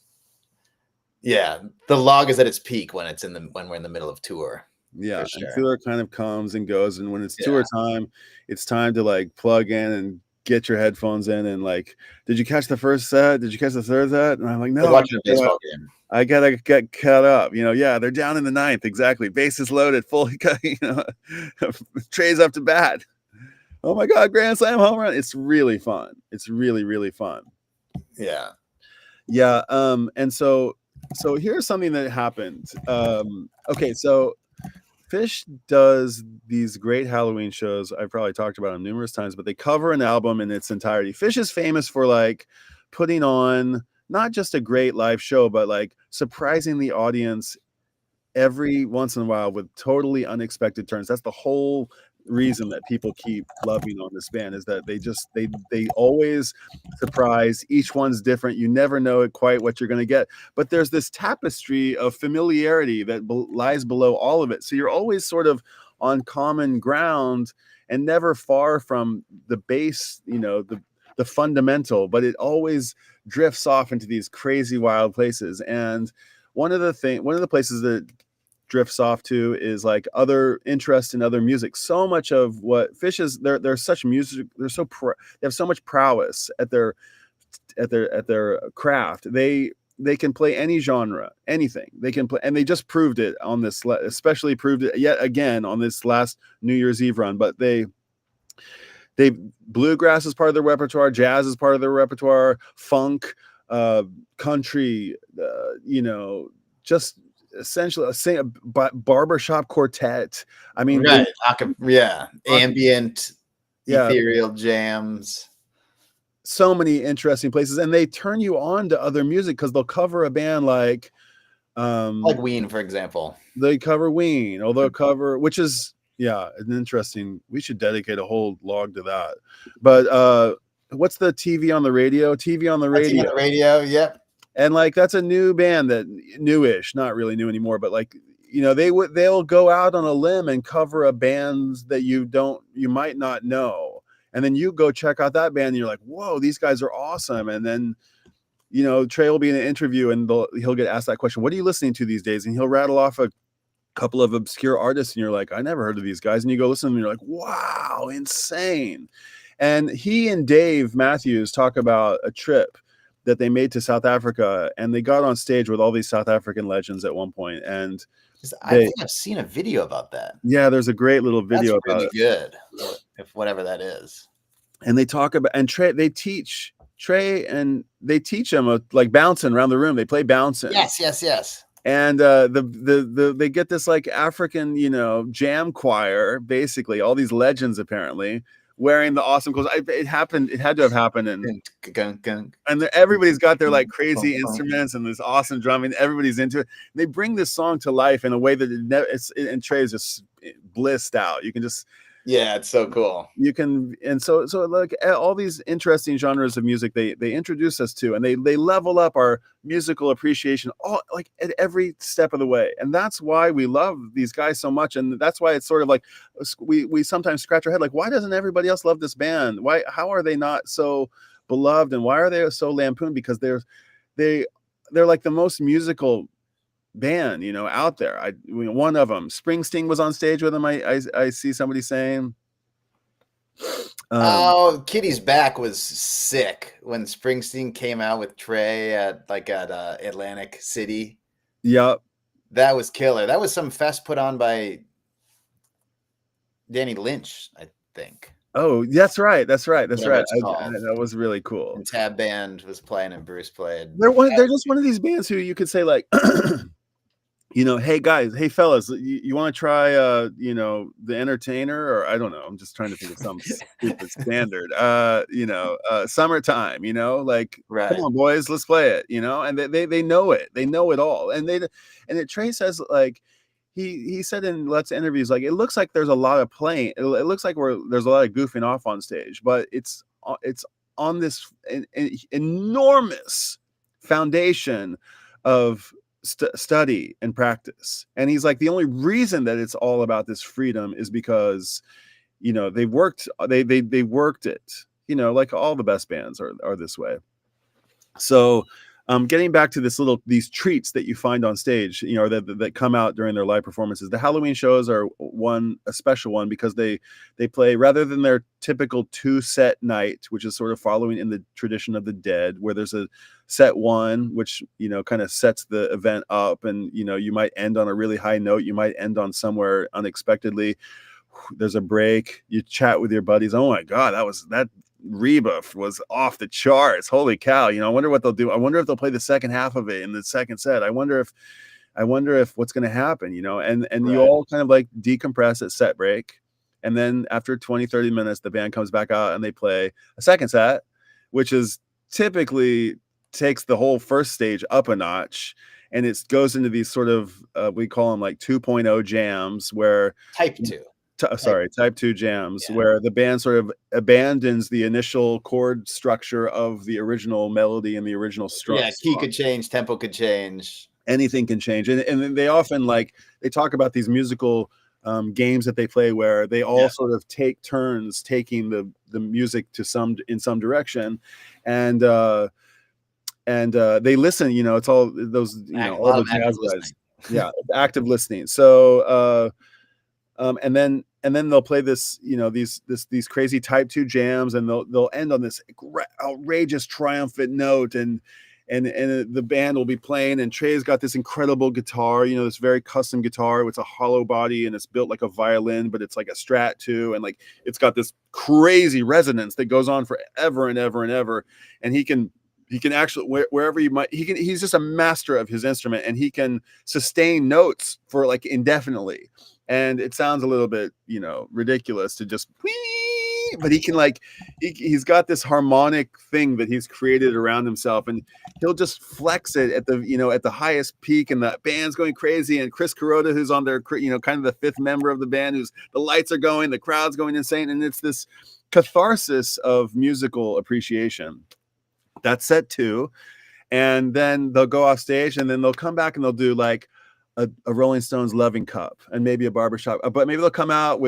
the log is at its peak when we're in the middle of tour. Sure. And tour kind of comes and goes, and when it's tour time, it's time to like plug in and get your headphones in and like, did you catch the first set? Did you catch the third set? And I'm like, no, watching a baseball game. I gotta get caught up. They're down in the 9th. Exactly. Bases loaded, fully cut, trays up to bat. Oh my God, grand slam home run. It's really fun. It's really, really fun. Yeah. Yeah. And so here's something that happened. Okay, so Phish does these great Halloween shows. I've probably talked about them numerous times, but they cover an album in its entirety. Phish is famous for like putting on not just a great live show, but like surprising the audience every once in a while with totally unexpected turns. That's the whole reason that people keep loving on this band, is that they always surprise. Each one's different. You never know quite what you're going to get, but there's this tapestry of familiarity that lies below all of it. So you're always sort of on common ground and never far from the base, the fundamental, but it always drifts off into these crazy wild places. And one of the places that drifts off to is like other interest in other music. So much of what Phish is, they're such music, they have so much prowess at their craft. They can play any genre, anything they can play, and they just proved it on this, especially proved it yet again on this last New Year's Eve run. But they bluegrass is part of their repertoire, jazz is part of their repertoire, funk, country, just essentially a barbershop quartet. I mean, right. Ambient, ethereal jams. So many interesting places, and they turn you on to other music because they'll cover a band like Ween, for example. They cover Ween, or they'll cover, which is an interesting. We should dedicate a whole log to that. But what's the TV on the radio? TV on the radio. Yep. And like that's a new band, that newish, not really new anymore, but like they'll go out on a limb and cover a band that you might not know, and then you go check out that band and you're like, whoa, these guys are awesome. And then Trey will be in an interview and he'll get asked that question, what are you listening to these days? And he'll rattle off a couple of obscure artists and you're like, I never heard of these guys. And you go listen and you're like, wow, insane. And he and Dave Matthews talk about a trip that they made to South Africa, and they got on stage with all these South African legends at one point. And I think I've seen a video about that. Yeah, there's a great little video. That's really good, if whatever that is. And they talk about, and they teach Trey and they teach him like bouncing around the room. They play bouncing. Yes. And they get this like African, jam choir, basically all these legends apparently wearing the awesome clothes. It had to have happened, and everybody's got their like crazy instruments and this awesome drumming. Everybody's into it. They bring this song to life in a way that and Trey's just blissed out. You can just. Yeah, it's so cool. You can, and so like all these interesting genres of music they introduce us to, and they level up our musical appreciation all like at every step of the way. And that's why we love these guys so much. And that's why it's sort of like we sometimes scratch our head like, why doesn't everybody else love this band? How are they not so beloved, and why are they so lampooned? Because they're like the most musical band out there. One of them, Springsteen, was on stage with him. I see somebody saying Kitty's Back was sick when Springsteen came out with Trey at Atlantic City. Yep, that was killer. That was some fest put on by Danny Lynch, I think. Oh, that's right. That was really cool. And Tab Band was playing and Bruce played. They're just one of these bands who you could say like hey guys, hey fellas, you want to try the Entertainer, or I don't know, I'm just trying to think of some stupid standard, Summertime, like, right. Come on boys, let's play it, and they know it all. And Trey says like he said in Let's interviews, like, it looks like there's a lot of playing, it looks like there's a lot of goofing off on stage, but it's on this enormous foundation of study and practice. And he's like, the only reason that it's all about this freedom is because they worked it, like all the best bands are this way. So getting back to these treats that you find on stage, that come out during their live performances. The Halloween shows are a special one because they play, rather than their typical 2-set night, which is sort of following in the tradition of the Dead, where there's a set one, which kind of sets the event up, and you might end on a really high note, you might end on somewhere unexpectedly. There's a break, you chat with your buddies. Oh my god, that rebuff was off the charts. Holy cow. I wonder what they'll do. I wonder if they'll play the second half of it in the second set. I wonder if what's going to happen, and right. You all kind of like decompress at set break. And then after 20-30 minutes, the band comes back out and they play a second set, which is typically takes the whole first stage up a notch. And it goes into these sort of, we call them like 2.0 jams, where type 2. Type 2 jams, yeah. Where the band sort of abandons the initial chord structure of the original melody and the original structure. Yeah, key could change, tempo could change. Anything can change. And they often they talk about these musical games that they play where they all sort of take turns taking the music in some direction. And they listen, it's all those, all the jazz guys. Yeah, active listening. So and then they'll play this, these crazy type 2 jams, and they'll end on this outrageous triumphant note, and the band will be playing, and Trey's got this incredible guitar, this very custom guitar. It's a hollow body and it's built like a violin, but it's like a Strat too, and like it's got this crazy resonance that goes on forever and ever and ever. And he can actually, wherever he's just a master of his instrument, and he can sustain notes for like indefinitely. And it sounds a little bit, ridiculous to just, but he can he's got this harmonic thing that he's created around himself, and he'll just flex it at the highest peak, and the band's going crazy. And Chris Kuroda, who's on there, kind of the fifth member of the band, the lights are going, the crowd's going insane. And it's this catharsis of musical appreciation. That's set 2. And then they'll go off stage, and then they'll come back and they'll do like a Rolling Stones Loving Cup, and maybe a barbershop, but maybe they'll come out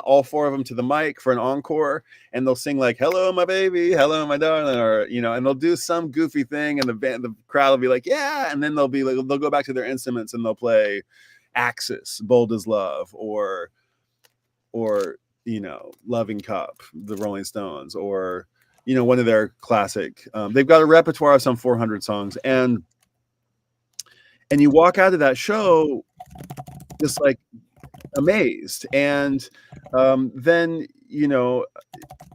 all 4 of them to the mic for an encore, and they'll sing like "Hello My Baby," "Hello My Darling," or and they'll do some goofy thing, and the crowd will be like, yeah, and then they'll go back to their instruments and they'll play Axis, Bold as Love, or Loving Cup, the Rolling Stones, or one of their classic. They've got a repertoire of some 400 songs, and you walk out of that show just like amazed. And then you know,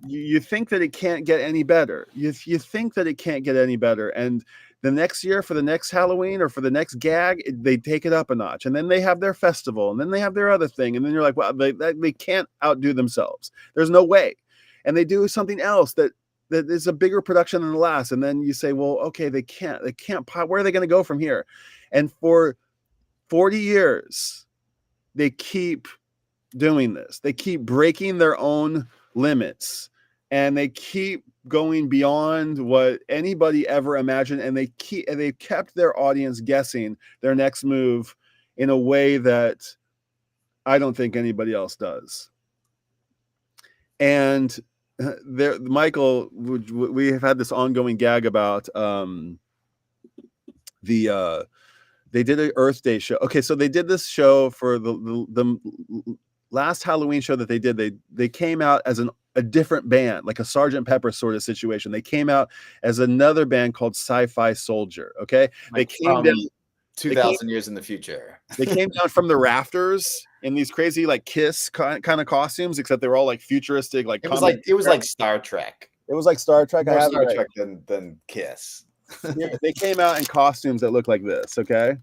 you think that it can't get any better. You think that it can't get any better. And the next year, for the next Halloween or for the next gag, they take it up a notch. And then they have their festival, and then they have their other thing. And then you're like, well, they can't outdo themselves. There's no way. And they do something else that is a bigger production than the last. And then you say, well, okay, they can't, where are they going to go from here? And for 40 years, they keep doing this. They keep breaking their own limits, and they keep going beyond what anybody ever imagined, and they've kept their audience guessing their next move in a way that I don't think anybody else does. And there, Michael, we have had this ongoing gag about they did an Earth Day show. Okay, so they did this show for the last Halloween show that they did. They came out as a different band, like a Sgt. Pepper sort of situation. They came out as another band called Sci-Fi Soldier. Okay, they came down 2,000 years in the future. They came down from the rafters in these crazy like Kiss kind of costumes, except they were all like futuristic. Like it was like Star Trek. It was like Star Trek. More Star Trek than Kiss. They came out in costumes that looked like this. Okay.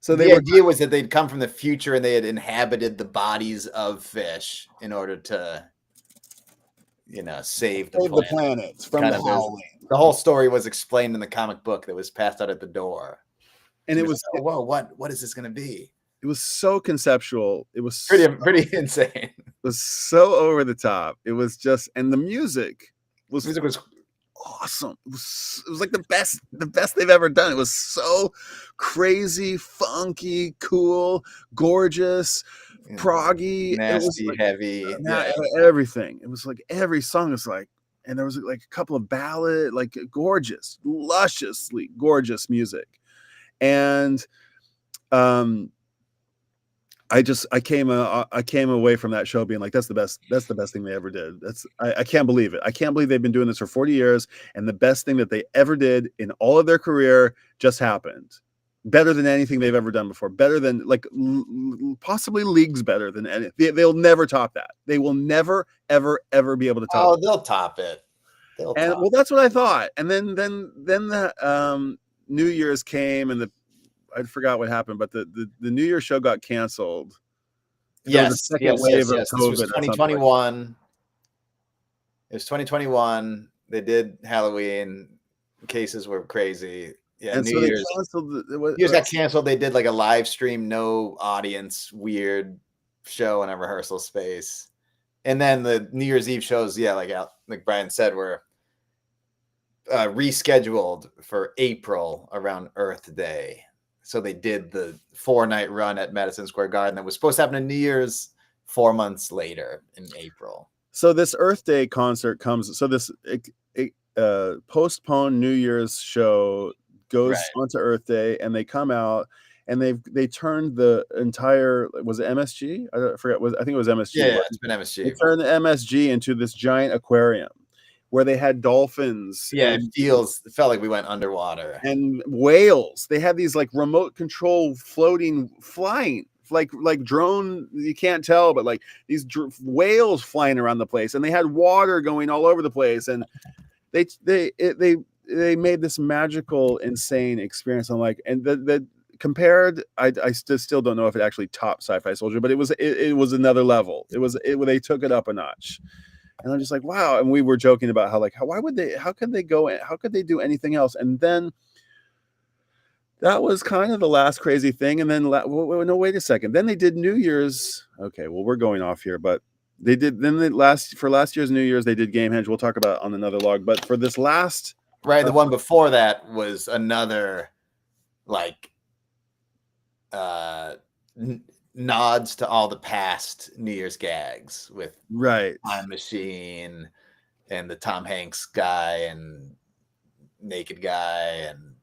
So the idea was that they'd come from the future and they had inhabited the bodies of Phish in order to, save the planet from the Howling. The whole story was explained in the comic book that was passed out at the door. And it was, whoa, what is this going to be? It was so conceptual. It was pretty insane. It was so over the top. It was just, and the music was awesome. It was like the best they've ever done. It was so crazy, funky, cool, gorgeous, proggy, nasty, like, heavy, everything. It was like every song was like, and there was like a couple of ballad, like gorgeous, lusciously gorgeous music. And I came away from that show being like, that's the best thing they ever did. I can't believe it. I can't believe they've been doing this for 40 years, and the best thing that they ever did in all of their career just happened. Better than anything they've ever done before. Better than possibly leagues better than any. They'll never top that. They will never ever be able to top. Oh, they'll top it. Well, that's what I thought. And then the New Year's came, and I forgot what happened, but the New Year's show got canceled. Yes, second wave of yes. COVID. This was 2021. It was 2021. They did Halloween. Cases were crazy. Yeah, and New so Year's. New Year's got canceled. They did like a live stream, no audience, weird show in a rehearsal space. And then the New Year's Eve shows, like Brian said, were rescheduled for April around Earth Day. So they did the 4-night run at Madison Square Garden that was supposed to happen on New Year's 4 months later in April. So this Earth Day concert comes. So this postponed New Year's show goes onto Earth Day, and they come out, and they turned the entire, was it MSG? I forget. I think it was MSG. Yeah, it's been MSG. They turned the MSG into this giant aquarium where they had dolphins. Yeah, it felt like we went underwater. And whales. They had these like remote control flying, like drone. You can't tell, but like these whales flying around the place, and they had water going all over the place, and they made this magical, insane experience. I'm like, and the compared, I still don't know if it actually topped Sci-Fi Soldier, but it was another level. They took it up a notch. And I'm just like, wow. And we were joking about how could they do anything else? And then that was kind of the last crazy thing. And then, no, wait a second. Then they did New Year's. Okay, well, we're going off here, but they did. Then for last year's New Year's, they did Gamehenge. We'll talk about it on another log. But for this last, the one before that was another nods to all the past New Year's gags with Time Machine and the Tom Hanks guy and Naked Guy and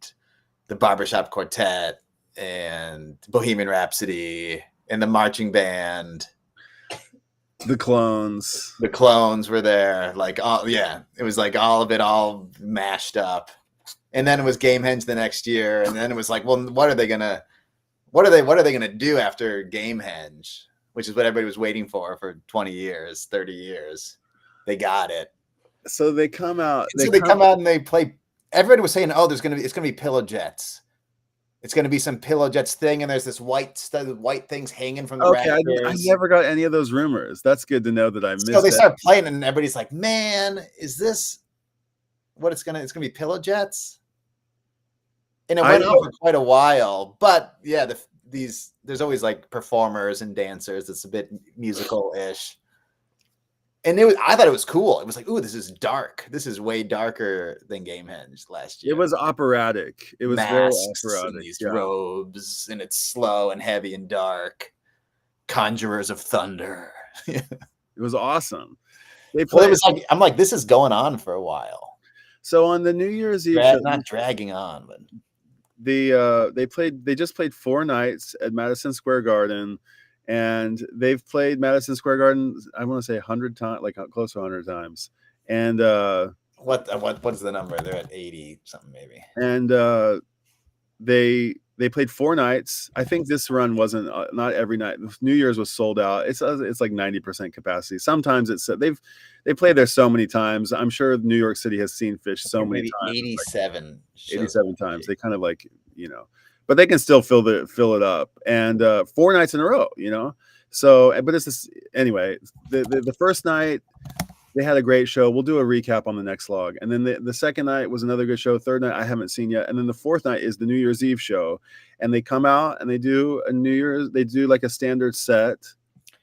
the Barbershop Quartet and Bohemian Rhapsody and the marching band. The clones were there. It was like all of it all mashed up. And then it was Gamehenge the next year. And then it was like, well, what are they gonna do after Gamehenge? which is what everybody was waiting for 20 years, 30 years. They got it. So they come out. They come out and they play. Everybody was saying, "Oh, it's gonna be Pillow Jets. It's gonna be some Pillow Jets thing." And there's this white things hanging from the rafters. I never got any of those rumors. That's good to know that I missed. So they start playing, and everybody's like, "Man, is this what it's gonna be Pillow Jets?" And it went on for quite a while. But yeah, there's always like performers and dancers. It's a bit musical-ish. And I thought it was cool. It was like, ooh, this is dark. This is way darker than Gamehenge last year. It was operatic. It was Masks very operatic. And these robes, and it's slow and heavy and dark. Conjurers of Thunder. It was awesome. It was like, I'm like, this is going on for a while. So on the New Year's Eve, not dragging on, but they just played 4 nights at Madison Square Garden. And they've played Madison Square Garden, I want to say 100 times, like close to 100 times. And what's the number? They're at 80 something maybe. And they played 4 nights. I think this run wasn't not every night. New Year's was sold out. It's like 90% capacity. Sometimes they played there so many times. I'm sure New York City has seen Phish so many times. 87 times. They kind of like, but they can still fill it up, and 4 nights in a row, So, but it's this anyway. The first night they had a great show. We'll do a recap on the next log, and then the second night was another good show. Third night I haven't seen yet, and then the fourth night is the New Year's Eve show, and they come out and they do like a standard set.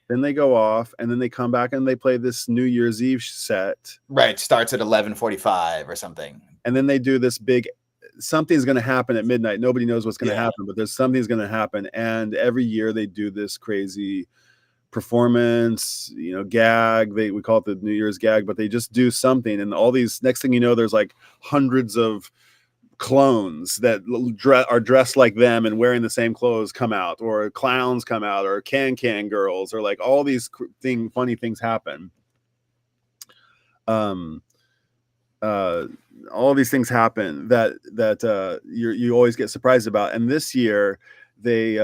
Then they go off, and then they come back and they play this New Year's Eve set. Right, starts at 11:45 or something, and then they do this big. Something's going to happen at midnight. Nobody knows what's going to happen, but there's something's going to happen. And every year they do this crazy performance, gag. We call it the New Year's gag, but they just do something. And all these, next thing you know, there's like hundreds of clones that are dressed like them and wearing the same clothes come out, or clowns come out, or can girls, or like all these funny things happen. All these things happen that you always get surprised about. And this year they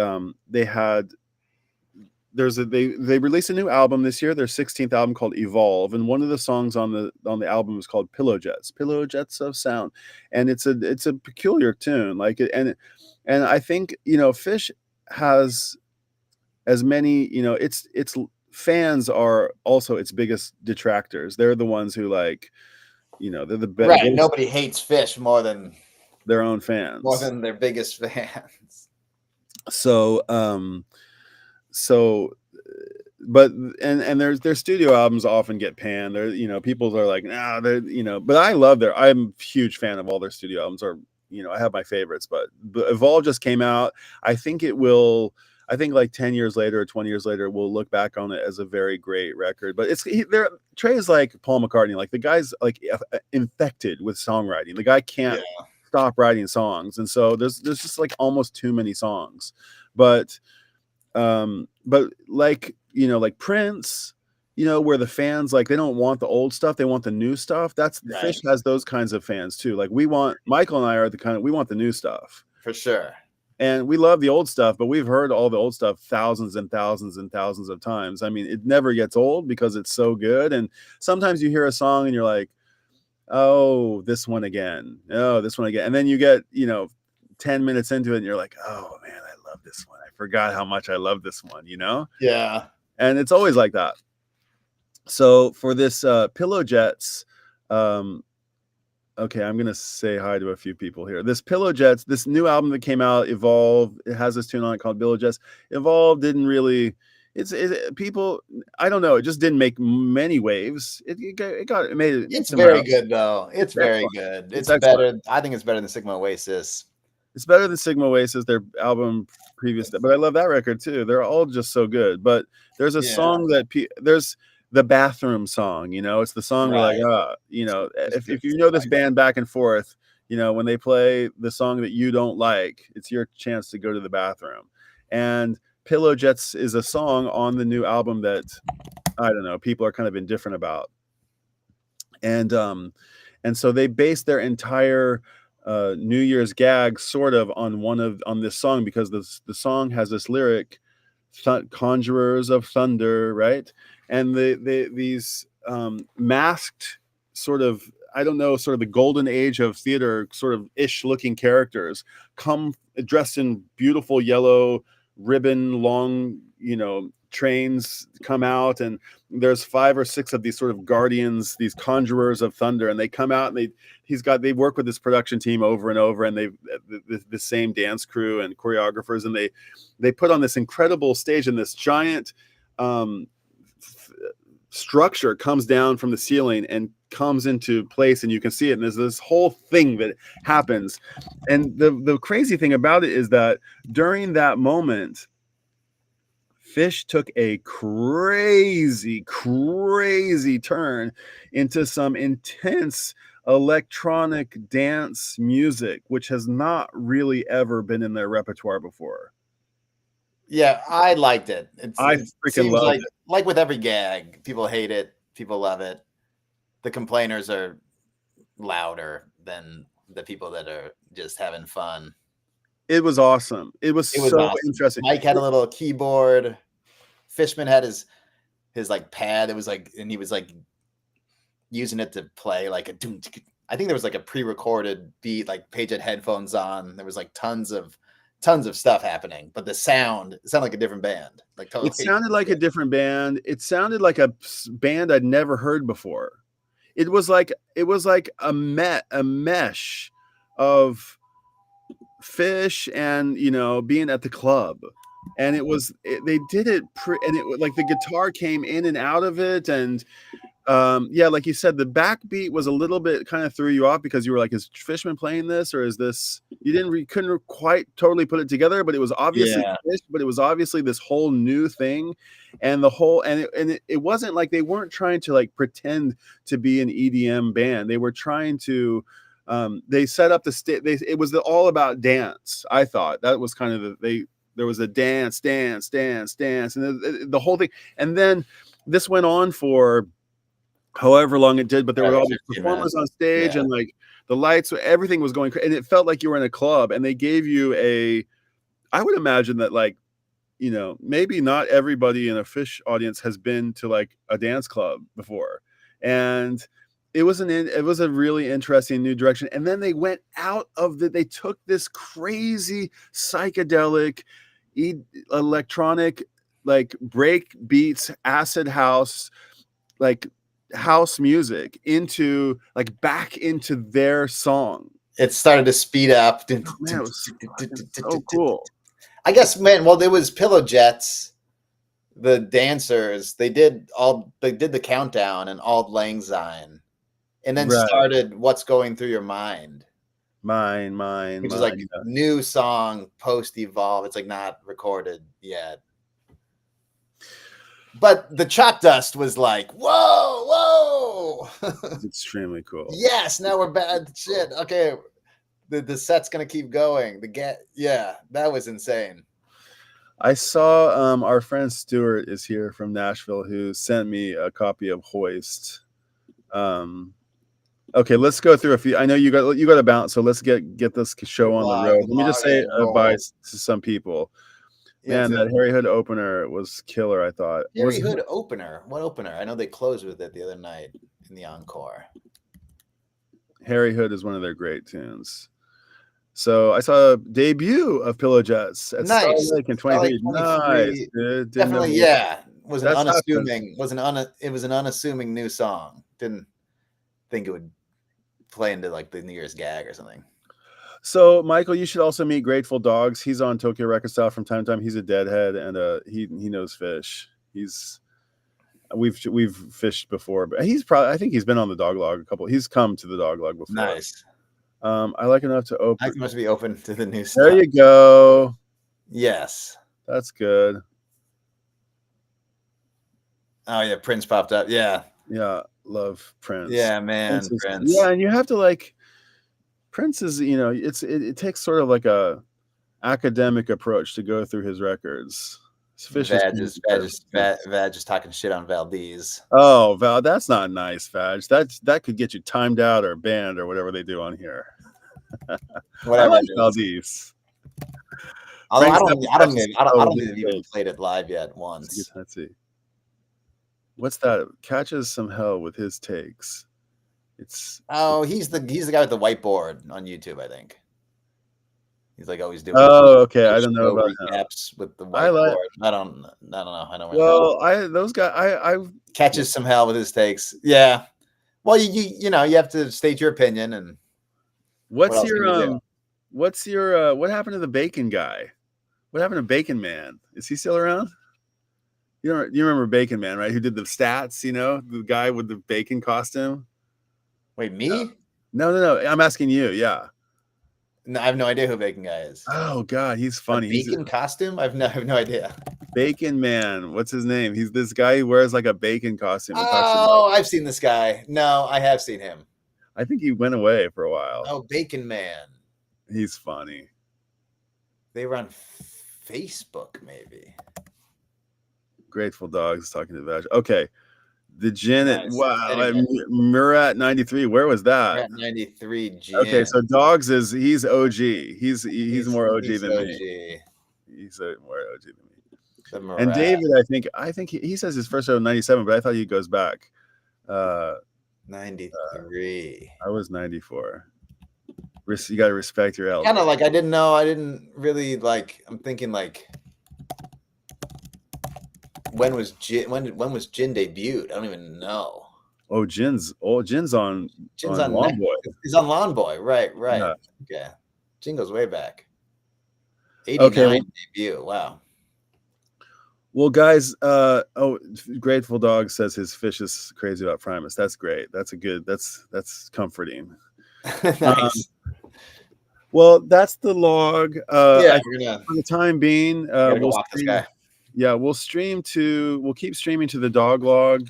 released a new album this year, their 16th album, called Evolve, and one of the songs on the album is called Pillow Jets of Sound, and it's a peculiar tune, like it, and I think Phish has as many, its fans are also its biggest detractors. They're the ones who like, they're the best. Right. Nobody hates Phish more than their own fans, more than their biggest fans. So, but their studio albums often get panned. They're, people are like, nah, but I'm a huge fan of all their studio albums. Or, I have my favorites, but Evolve just came out. I think like 10 years later or 20 years later, we'll look back on it as a very great record. But Trey's like Paul McCartney. Like, the guy's like infected with songwriting. The guy can't stop writing songs. And so there's just like almost too many songs. But like, like Prince, where the fans, like, they don't want the old stuff, they want the new stuff. That's right. Phish has those kinds of fans too. Like, Michael and I are we want the new stuff. For sure. And we love the old stuff, but we've heard all the old stuff thousands and thousands and thousands of times. I mean, it never gets old because it's so good. And sometimes you hear a song and you're like, oh, this one again. Oh, this one again. And then you get, 10 minutes into it and you're like, oh man, I love this one. I forgot how much I love this one, Yeah. And it's always like that. So for this Pillow Jets, okay, I'm going to say hi to a few people here. This Pillow Jets, this new album that came out, Evolve, it has this tune on it called Pillow Jets. Evolve didn't really, people, I don't know, it just didn't make many waves. It's very good though. It's very good. It's better. I think it's better than Sigma Oasis. It's better than Sigma Oasis, their album previous, but I love that record too. They're all just so good. But there's a song that there's the bathroom song, it's the song where like, if you know this band Back and Forth, when they play the song that you don't like, it's your chance to go to the bathroom. And Pillow Jets is a song on the new album that, I don't know, people are kind of indifferent about. And so they based their entire New Year's gag sort of on this song, because the song has this lyric, conjurers of thunder, right? And these masked sort of, I don't know, sort of the golden age of theater sort of ish looking characters come dressed in beautiful yellow ribbon, long, trains come out, and there's 5 or 6 of these sort of guardians, these conjurers of thunder, and they come out and they work with this production team over and over, and the same dance crew and choreographers, and they put on this incredible stage, and this giant structure comes down from the ceiling and comes into place, and you can see it, and there's this whole thing that happens. And the crazy thing about it is that during that moment, Phish took a crazy turn into some intense electronic dance music, which has not really ever been in their repertoire before. Yeah, I liked it. I freaking loved it. Like with every gag, people hate it, people love it. The complainers are louder than the people that are just having fun. It was awesome. It was so awesome. Interesting. Mike had a little keyboard. Fishman had his like pad. It was like, and he was like using it to play like a. I think there was like a pre-recorded beat. Like Paige had headphones on. There was like tons of stuff happening, but it sounded like a different band. Like totally. It sounded like a different band. It sounded like a band I'd never heard before. It was like a mesh of Phish and being at the club, and they did it and it like the guitar came in and out of it, and like you said, the backbeat was a little bit kind of threw you off because you were like, is Fishman playing this, or is this, you couldn't quite totally put it together, but it was obviously Phish, but it was obviously this whole new thing, and it wasn't like they weren't trying to like pretend to be an EDM band. They were trying to they set up the stage. It was all about dance. I thought that was kind of there was a dance, and the whole thing, and then this went on for however long it did, but there were all these performers on stage, and like the lights, everything was going crazy, and it felt like you were in a club, and they gave you I would imagine that like, maybe not everybody in a Phish audience has been to like a dance club before, and it was a really interesting new direction. And then they went out of they took this crazy psychedelic electronic, like break beats, acid house, like house music into like back into their song. It started to speed up. Man, it was so cool. I guess, man, well, there was Pillow Jets, the dancers, they did the countdown and Auld Lang Syne, and then started What's Going Through Your Mind. Mine. Which is like new song post Evolve. It's like not recorded yet. But the Chalk Dust was like, whoa. It's extremely cool. Yes, now we're bad. Shit. Okay. The set's gonna keep going. That was insane. I saw our friend Stuart is here from Nashville, who sent me a copy of Hoist. Okay, let's go through a few. I know you got to bounce, so let's get this show on the road. Let me just say bye to some people. Man, that Harry Hood opener was killer, I thought. Harry Hood opener? What opener? I know they closed with it the other night in the encore. Harry Hood is one of their great tunes. So I saw a debut of Pillow Jets at Star Lake in 2023. Nice, dude. Definitely, yeah. It was an unassuming new song. Didn't think it would play into like the New Year's gag or something. So Michael, you should also meet Grateful Dogs. He's on Tokyo Record Style from time to time. He's a deadhead, and he knows Phish. We've fished before, but I think he's been on the Dog Log a couple. He's come to the Dog Log before. Nice. I like enough to open. I must be open to the new stuff. There you go. Yes. That's good. Oh yeah, Prince popped up. Yeah. Yeah, love Prince. Yeah, man, Prince. Yeah, and you have to like Prince is, it takes sort of like a academic approach to go through his records. Vag is talking shit on Valdez. Oh, Val, that's not nice, Vag. That could get you timed out or banned or whatever they do on here. Whatever. I like Valdez. Although Frank I don't Zappa catches think some hell with they've his even takes. played it live yet once. Let's see. What's that? Catches some hell with his takes. It's He's the guy with the whiteboard on YouTube, I think. He's like always doing okay. I don't know show about him. recaps with the I whiteboard. like. I don't know. I don't really know. Well, those guys. I Catches some hell with his takes. Yeah. Well, you know, you have to state your opinion and What's else can you do? what happened to the bacon guy? What happened to Bacon Man? Is he still around? You remember Bacon Man, right? Who did the stats, the guy with the bacon costume? Wait, me? No. I'm asking you. Yeah. No, I have no idea who Bacon Guy is. Oh God, he's A funny. He's bacon costume? I have no idea. Bacon Man. What's his name? He's this guy who wears like a bacon costume and talks Oh, about. I've seen this guy. No, I have seen him. I think he went away for a while. Oh, Bacon Man. He's funny. They were on Facebook, maybe. Grateful Dogs talking to Vash. Okay. The gin at Nice. wow, Anyway. Murat 93. Where was that? At 93 Gin. Okay, so Dogs he's OG. He's more OG than OG. me. He's more OG than me. The And Murat. David, I think he says his first show in 97, but I thought he goes back. 93. I was 94. You got to respect your elders. Kind of like I didn't really like. I'm thinking like, when was Gin debuted? I don't even know. Oh, Jin's on Lawnboy. He's on Lawnboy, right? Yeah. Okay, Gin goes way back. 89 debut. Wow. Well, guys, Grateful Dog says his Phish is crazy about Primus. That's great. That's comforting. Nice. Well, that's the log. Yeah, for the time being, we'll walk this guy. Yeah, we'll keep streaming to the dog log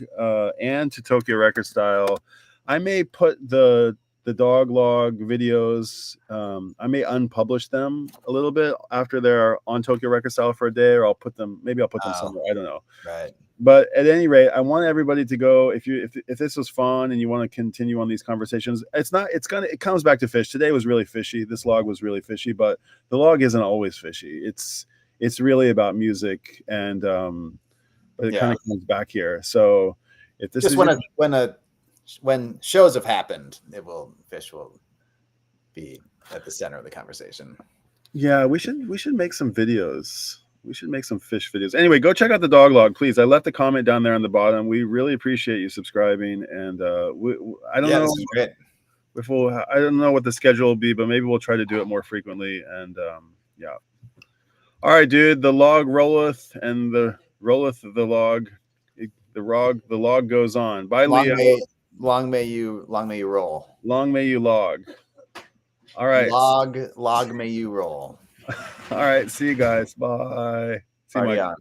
and to Tokyo Record Style. I may put the dog log videos, I may unpublish them a little bit after they're on Tokyo Record Style for a day, or I'll put them somewhere. I don't know. Right. But at any rate, I want everybody to go. If this was fun and you want to continue on these conversations, it comes back to Phish. Today was really fishy. This log was really fishy, but the log isn't always fishy. It's really about music, and but it kind of comes back here. So if this just when shows have happened, Phish will be at the center of the conversation. Yeah, we should make some videos. We should make some Phish videos. Anyway, go check out the dog log, please. I left a comment down there on the bottom. We really appreciate you subscribing, and I don't know. This is great. I don't know what the schedule will be, but maybe we'll try to do it more frequently. And yeah. All right, dude. The log rolleth, and the rolleth the log. The log goes on. Bye, Leo. Long may you roll. Long may you log. All right. Log may you roll. All right. See you guys. Bye. See you, Mike.